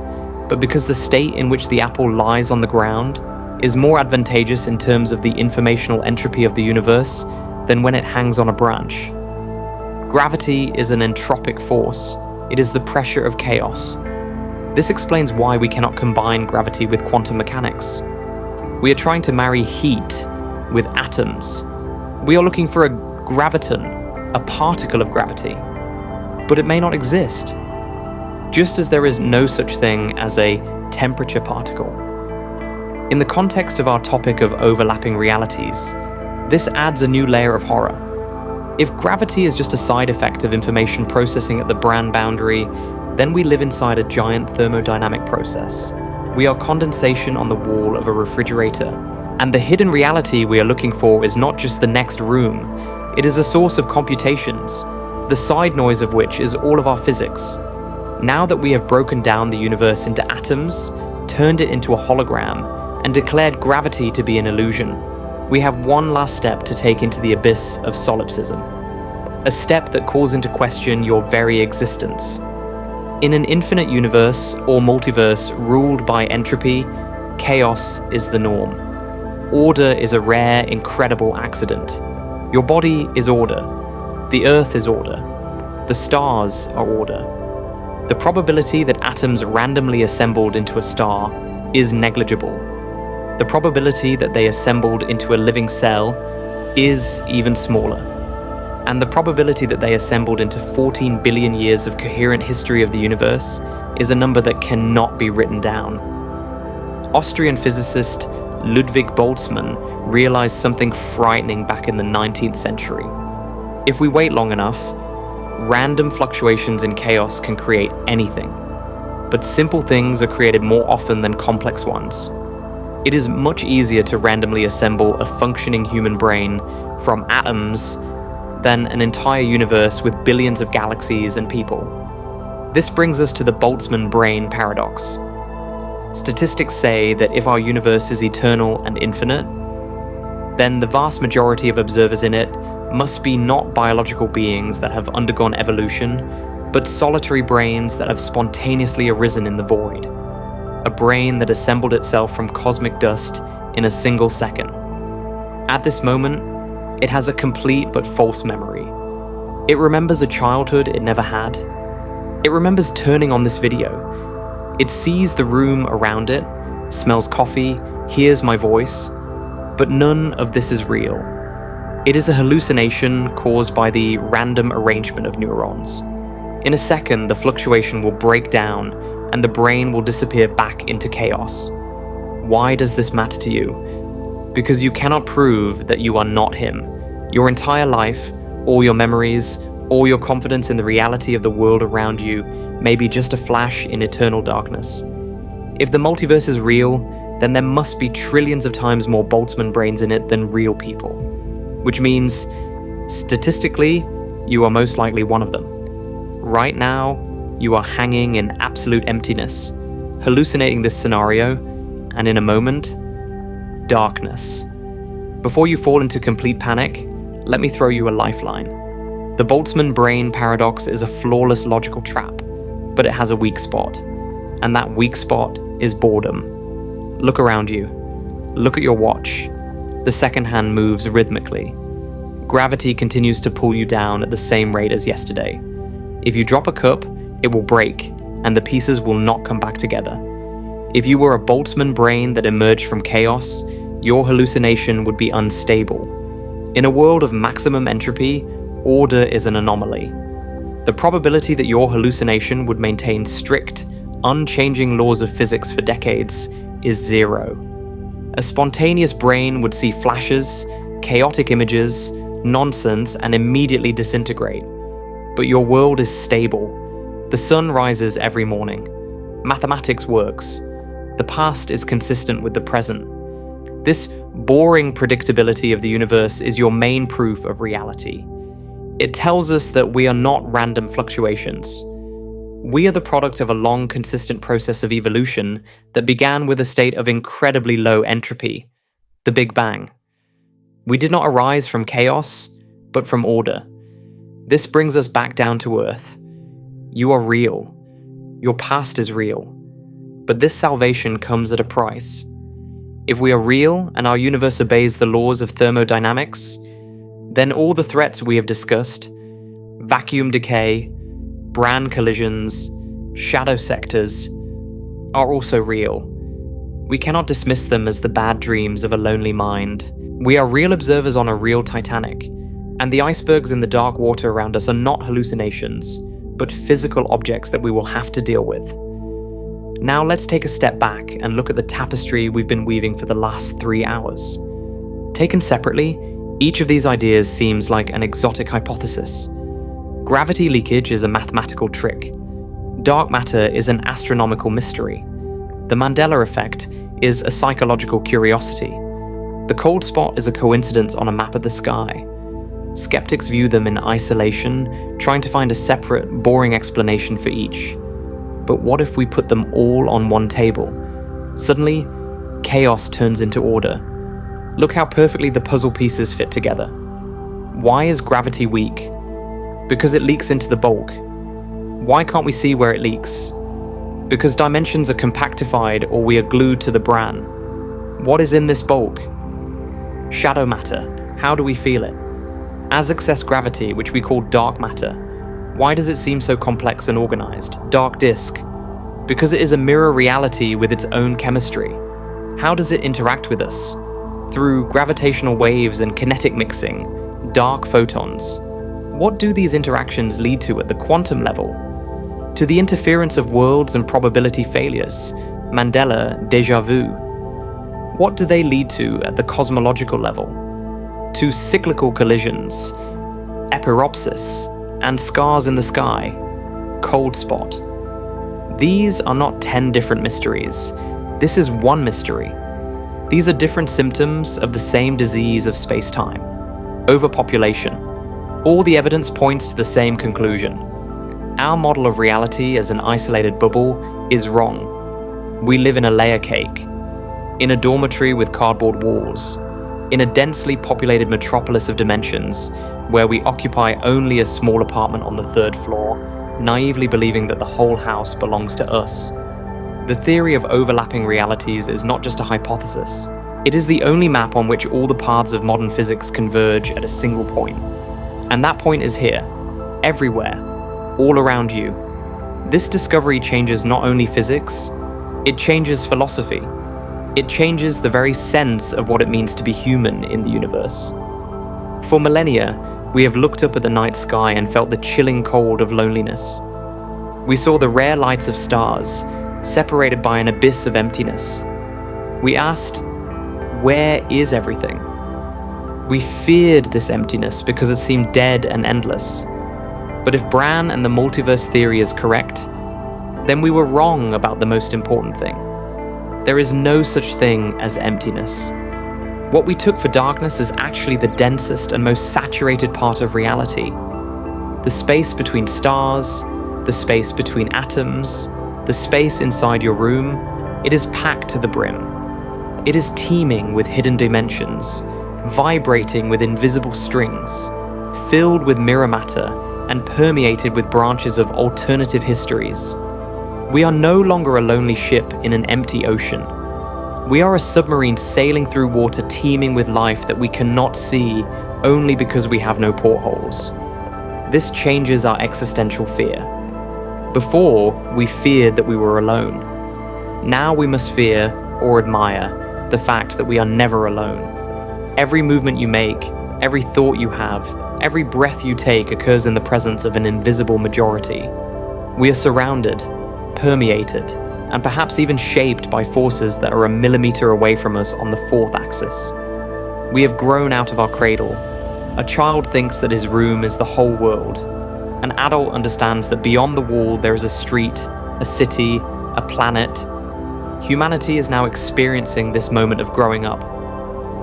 Speaker 1: but because the state in which the apple lies on the ground is more advantageous in terms of the informational entropy of the universe than when it hangs on a branch. Gravity is an entropic force. It is the pressure of chaos. This explains why we cannot combine gravity with quantum mechanics. We are trying to marry heat with atoms. We are looking for a graviton, a particle of gravity, but it may not exist. Just as there is no such thing as a temperature particle. In the context of our topic of overlapping realities, this adds a new layer of horror. If gravity is just a side effect of information processing at the Brane boundary, then we live inside a giant thermodynamic process. We are condensation on the wall of a refrigerator, and the hidden reality we are looking for is not just the next room, it is a source of computations, the side noise of which is all of our physics. Now that we have broken down the universe into atoms, turned it into a hologram, and declared gravity to be an illusion, we have one last step to take into the abyss of solipsism. A step that calls into question your very existence. In an infinite universe or multiverse ruled by entropy, chaos is the norm. Order is a rare, incredible accident. Your body is order. The earth is order. The stars are order. The probability that atoms randomly assembled into a star is negligible. The probability that they assembled into a living cell is even smaller. And the probability that they assembled into 14 billion years of coherent history of the universe is a number that cannot be written down. Austrian physicist Ludwig Boltzman realized something frightening back in the 19th century. If we wait long enough, random fluctuations in chaos can create anything, but simple things are created more often than complex ones. It is much easier to randomly assemble a functioning human brain from atoms than an entire universe with billions of galaxies and people. This brings us to the Boltzmann-Brane paradox. Statistics say that if our universe is eternal and infinite, then the vast majority of observers in it must be not biological beings that have undergone evolution, but solitary brains that have spontaneously arisen in the void. A brain that assembled itself from cosmic dust in a single second. At this moment, it has a complete but false memory. It remembers a childhood it never had. It remembers turning on this video. It sees the room around it, smells coffee, hears my voice, but none of this is real. It is a hallucination caused by the random arrangement of neurons. In a second, the fluctuation will break down and the brain will disappear back into chaos. Why does this matter to you? Because you cannot prove that you are not him. Your entire life, all your memories, all your confidence in the reality of the world around you may be just a flash in eternal darkness. If the multiverse is real, then there must be trillions of times more Boltzmann brains in it than real people. Which means, statistically, you are most likely one of them. Right now, you are hanging in absolute emptiness, hallucinating this scenario, and in a moment, darkness. Before you fall into complete panic, let me throw you a lifeline. The Boltzmann-Brane paradox is a flawless logical trap, but it has a weak spot, and that weak spot is boredom. Look around you. Look at your watch. The second hand moves rhythmically. Gravity continues to pull you down at the same rate as yesterday. If you drop a cup, it will break, and the pieces will not come back together. If you were a Boltzmann brain that emerged from chaos, your hallucination would be unstable. In a world of maximum entropy, order is an anomaly. The probability that your hallucination would maintain strict, unchanging laws of physics for decades is 0. A spontaneous brain would see flashes, chaotic images, nonsense, and immediately disintegrate. But your world is stable. The sun rises every morning. Mathematics works. The past is consistent with the present. This boring predictability of the universe is your main proof of reality. It tells us that we are not random fluctuations. We are the product of a long, consistent process of evolution that began with a state of incredibly low entropy, the Big Bang. We did not arise from chaos, but from order. This brings us back down to Earth. You are real. Your past is real. But this salvation comes at a price. If we are real and our universe obeys the laws of thermodynamics, then all the threats we have discussed, vacuum decay, Brane collisions, shadow sectors, are also real. We cannot dismiss them as the bad dreams of a lonely mind. We are real observers on a real Titanic, and the icebergs in the dark water around us are not hallucinations, but physical objects that we will have to deal with. Now let's take a step back and look at the tapestry we've been weaving for the last 3 hours. Taken separately, each of these ideas seems like an exotic hypothesis. Gravity leakage is a mathematical trick. Dark matter is an astronomical mystery. The Mandela effect is a psychological curiosity. The cold spot is a coincidence on a map of the sky. Skeptics view them in isolation, trying to find a separate, boring explanation for each. But what if we put them all on one table? Suddenly, chaos turns into order. Look how perfectly the puzzle pieces fit together. Why is gravity weak? Because it leaks into the bulk. Why can't we see where it leaks? Because dimensions are compactified or we are glued to the Brane. What is in this bulk? Shadow matter. How do we feel it? As excess gravity, which we call dark matter. Why does it seem so complex and organized? Dark disk. Because it is a mirror reality with its own chemistry. How does it interact with us? Through gravitational waves and kinetic mixing, dark photons. What do these interactions lead to at the quantum level? To the interference of worlds and probability failures, Mandela, Deja vu. What do they lead to at the cosmological level? To cyclical collisions, epiropsis, and scars in the sky, cold spot. These are not 10 different mysteries. This is one mystery. These are different symptoms of the same disease of space-time, overpopulation. All the evidence points to the same conclusion. Our model of reality as an isolated bubble is wrong. We live in a layer cake, in a dormitory with cardboard walls, in a densely populated metropolis of dimensions where we occupy only a small apartment on the 3rd floor, naively believing that the whole house belongs to us. The theory of overlapping realities is not just a hypothesis. It is the only map on which all the paths of modern physics converge at a single point. And that point is here, everywhere, all around you. This discovery changes not only physics, it changes philosophy. It changes the very sense of what it means to be human in the universe. For millennia, we have looked up at the night sky and felt the chilling cold of loneliness. We saw the rare lights of stars, separated by an abyss of emptiness. We asked, where is everything? We feared this emptiness because it seemed dead and endless. But if Brane and the multiverse theory is correct, then we were wrong about the most important thing. There is no such thing as emptiness. What we took for darkness is actually the densest and most saturated part of reality. The space between stars, the space between atoms, the space inside your room, it is packed to the brim. It is teeming with hidden dimensions, vibrating with invisible strings, filled with mirror matter, and permeated with branches of alternative histories. We are no longer a lonely ship in an empty ocean. We are a submarine sailing through water teeming with life that we cannot see only because we have no portholes. This changes our existential fear. Before, we feared that we were alone. Now we must fear, or admire, the fact that we are never alone. Every movement you make, every thought you have, every breath you take occurs in the presence of an invisible majority. We are surrounded, permeated, and perhaps even shaped by forces that are a millimeter away from us on the fourth axis. We have grown out of our cradle. A child thinks that his room is the whole world. An adult understands that beyond the wall there is a street, a city, a planet. Humanity is now experiencing this moment of growing up.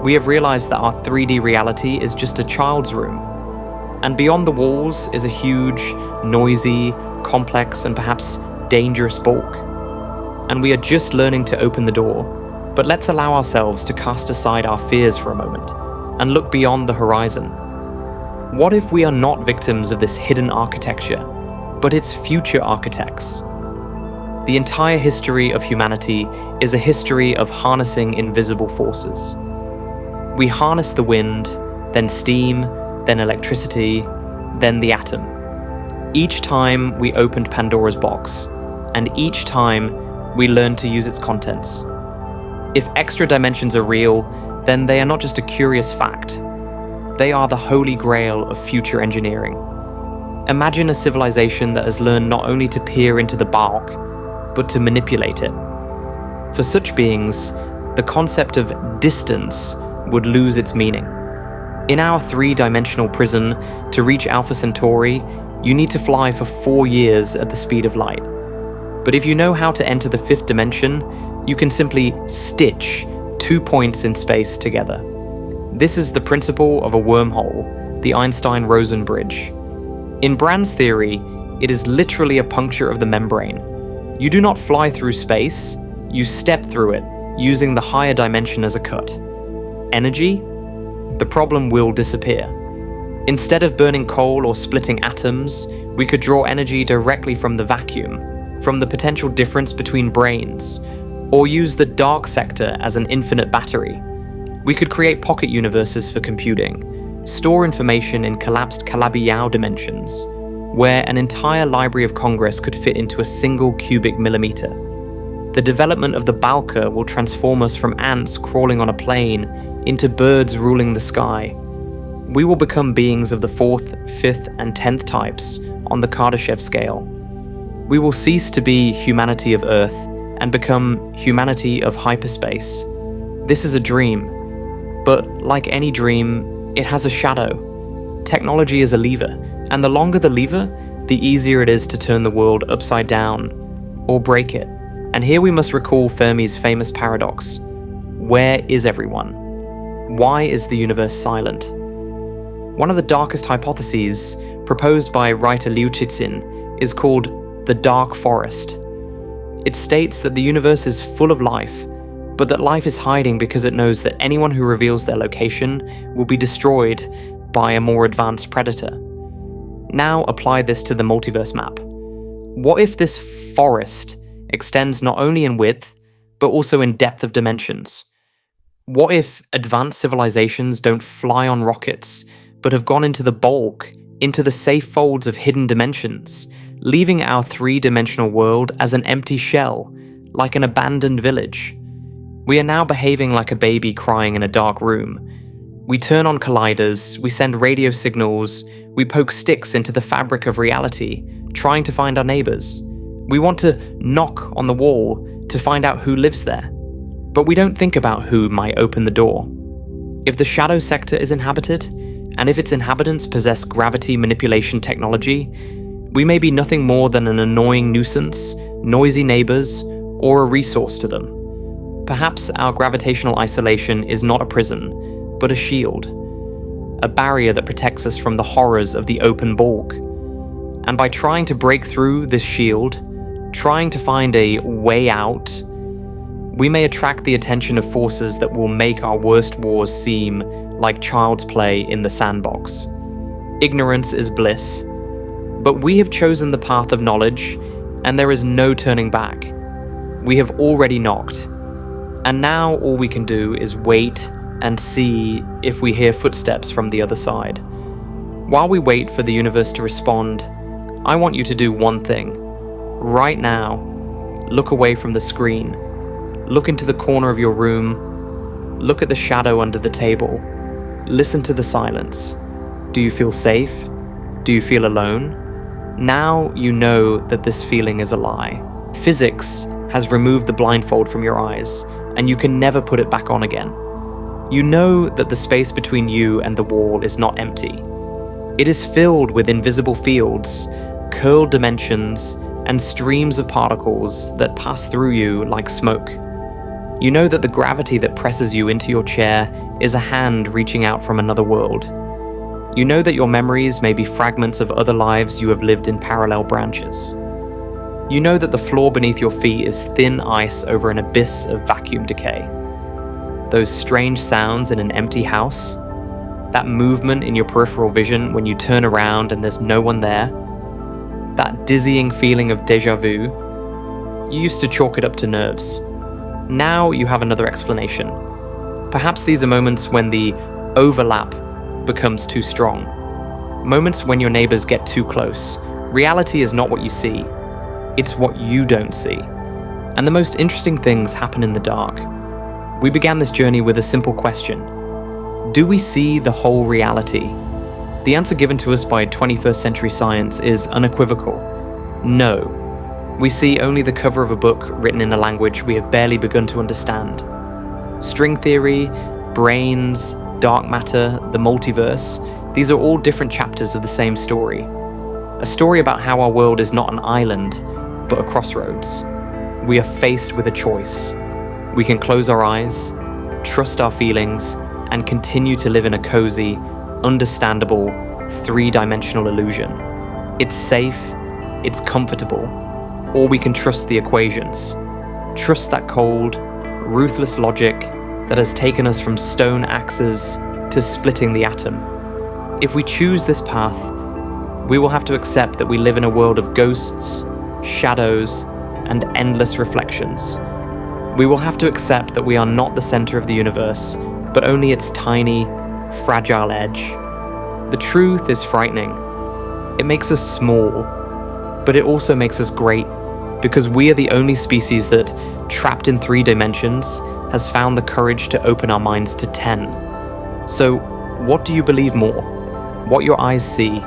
Speaker 1: We have realized that our 3D reality is just a child's room. And beyond the walls is a huge, noisy, complex, and perhaps dangerous bulk. And we are just learning to open the door. But let's allow ourselves to cast aside our fears for a moment and look beyond the horizon. What if we are not victims of this hidden architecture, but its future architects? The entire history of humanity is a history of harnessing invisible forces. We harness the wind, then steam, then electricity, then the atom. Each time we opened Pandora's box, and each time we learned to use its contents. If extra dimensions are real, then they are not just a curious fact. They are the holy grail of future engineering. Imagine a civilization that has learned not only to peer into the bark, but to manipulate it. For such beings, the concept of distance would lose its meaning. In our 3-dimensional prison, to reach Alpha Centauri, you need to fly for 4 years at the speed of light. But if you know how to enter the 5th dimension, you can simply stitch 2 points in space together. This is the principle of a wormhole, the Einstein-Rosen bridge. In Brane's theory, it is literally a puncture of the membrane. You do not fly through space, you step through it, using the higher dimension as a cut. Energy? The problem will disappear. Instead of burning coal or splitting atoms, we could draw energy directly from the vacuum, from the potential difference between branes, or use the dark sector as an infinite battery. We could create pocket universes for computing, store information in collapsed Calabi-Yau dimensions, where an entire Library of Congress could fit into a single cubic millimeter. The development of the Balka will transform us from ants crawling on a plane into birds ruling the sky. We will become beings of the 4th, 5th, and 10th types on the Kardashev scale. We will cease to be humanity of Earth and become humanity of hyperspace. This is a dream, but like any dream, it has a shadow. Technology is a lever, and the longer the lever, the easier it is to turn the world upside down or break it. And here we must recall Fermi's famous paradox. Where is everyone? Why is the universe silent? One of the darkest hypotheses, proposed by writer Liu Cixin, is called the dark forest. It states that the universe is full of life, but that life is hiding because it knows that anyone who reveals their location will be destroyed by a more advanced predator. Now apply this to the multiverse map. What if this forest extends not only in width, but also in depth of dimensions? What if advanced civilizations don't fly on rockets, but have gone into the bulk, into the safe folds of hidden dimensions, leaving our 3-dimensional world as an empty shell, like an abandoned village? We are now behaving like a baby crying in a dark room. We turn on colliders, we send radio signals, we poke sticks into the fabric of reality, trying to find our neighbors. We want to knock on the wall to find out who lives there. But we don't think about who might open the door. If the shadow sector is inhabited, and if its inhabitants possess gravity manipulation technology, we may be nothing more than an annoying nuisance, noisy neighbors, or a resource to them. Perhaps our gravitational isolation is not a prison, but a shield, a barrier that protects us from the horrors of the open bulk. And by trying to break through this shield, trying to find a way out, we may attract the attention of forces that will make our worst wars seem like child's play in the sandbox. Ignorance is bliss. But we have chosen the path of knowledge, and there is no turning back. We have already knocked, and now all we can do is wait and see if we hear footsteps from the other side. While we wait for the universe to respond, I want you to do one thing. Right now, look away from the screen. Look into the corner of your room. Look at the shadow under the table. Listen to the silence. Do you feel safe? Do you feel alone? Now you know that this feeling is a lie. Physics has removed the blindfold from your eyes, and you can never put it back on again. You know that the space between you and the wall is not empty. It is filled with invisible fields, curled dimensions, and streams of particles that pass through you like smoke. You know that the gravity that presses you into your chair is a hand reaching out from another world. You know that your memories may be fragments of other lives you have lived in parallel branches. You know that the floor beneath your feet is thin ice over an abyss of vacuum decay. Those strange sounds in an empty house, that movement in your peripheral vision when you turn around and there's no one there, that dizzying feeling of deja vu, you used to chalk it up to nerves. Now you have another explanation. Perhaps these are moments when the overlap becomes too strong. Moments when your neighbors get too close. Reality is not what you see, it's what you don't see. And the most interesting things happen in the dark. We began this journey with a simple question. Do we see the whole reality? The answer given to us by 21st century science is unequivocal. No. We see only the cover of a book written in a language we have barely begun to understand. String theory, brains, dark matter, the multiverse, these are all different chapters of the same story. A story about how our world is not an island, but a crossroads. We are faced with a choice. We can close our eyes, trust our feelings, and continue to live in a cozy, understandable, three-dimensional illusion. It's safe, it's comfortable, or we can trust the equations. Trust that cold, ruthless logic that has taken us from stone axes to splitting the atom. If we choose this path, we will have to accept that we live in a world of ghosts, shadows, and endless reflections. We will have to accept that we are not the center of the universe, but only its tiny, fragile edge. The truth is frightening. It makes us small, but it also makes us great, because we are the only species that, trapped in 3 dimensions, has found the courage to open our minds to 10. So, what do you believe more? What your eyes see,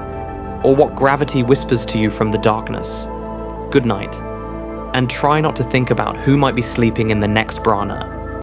Speaker 1: or what gravity whispers to you from the darkness? Good night, and try not to think about who might be sleeping in the next Brane.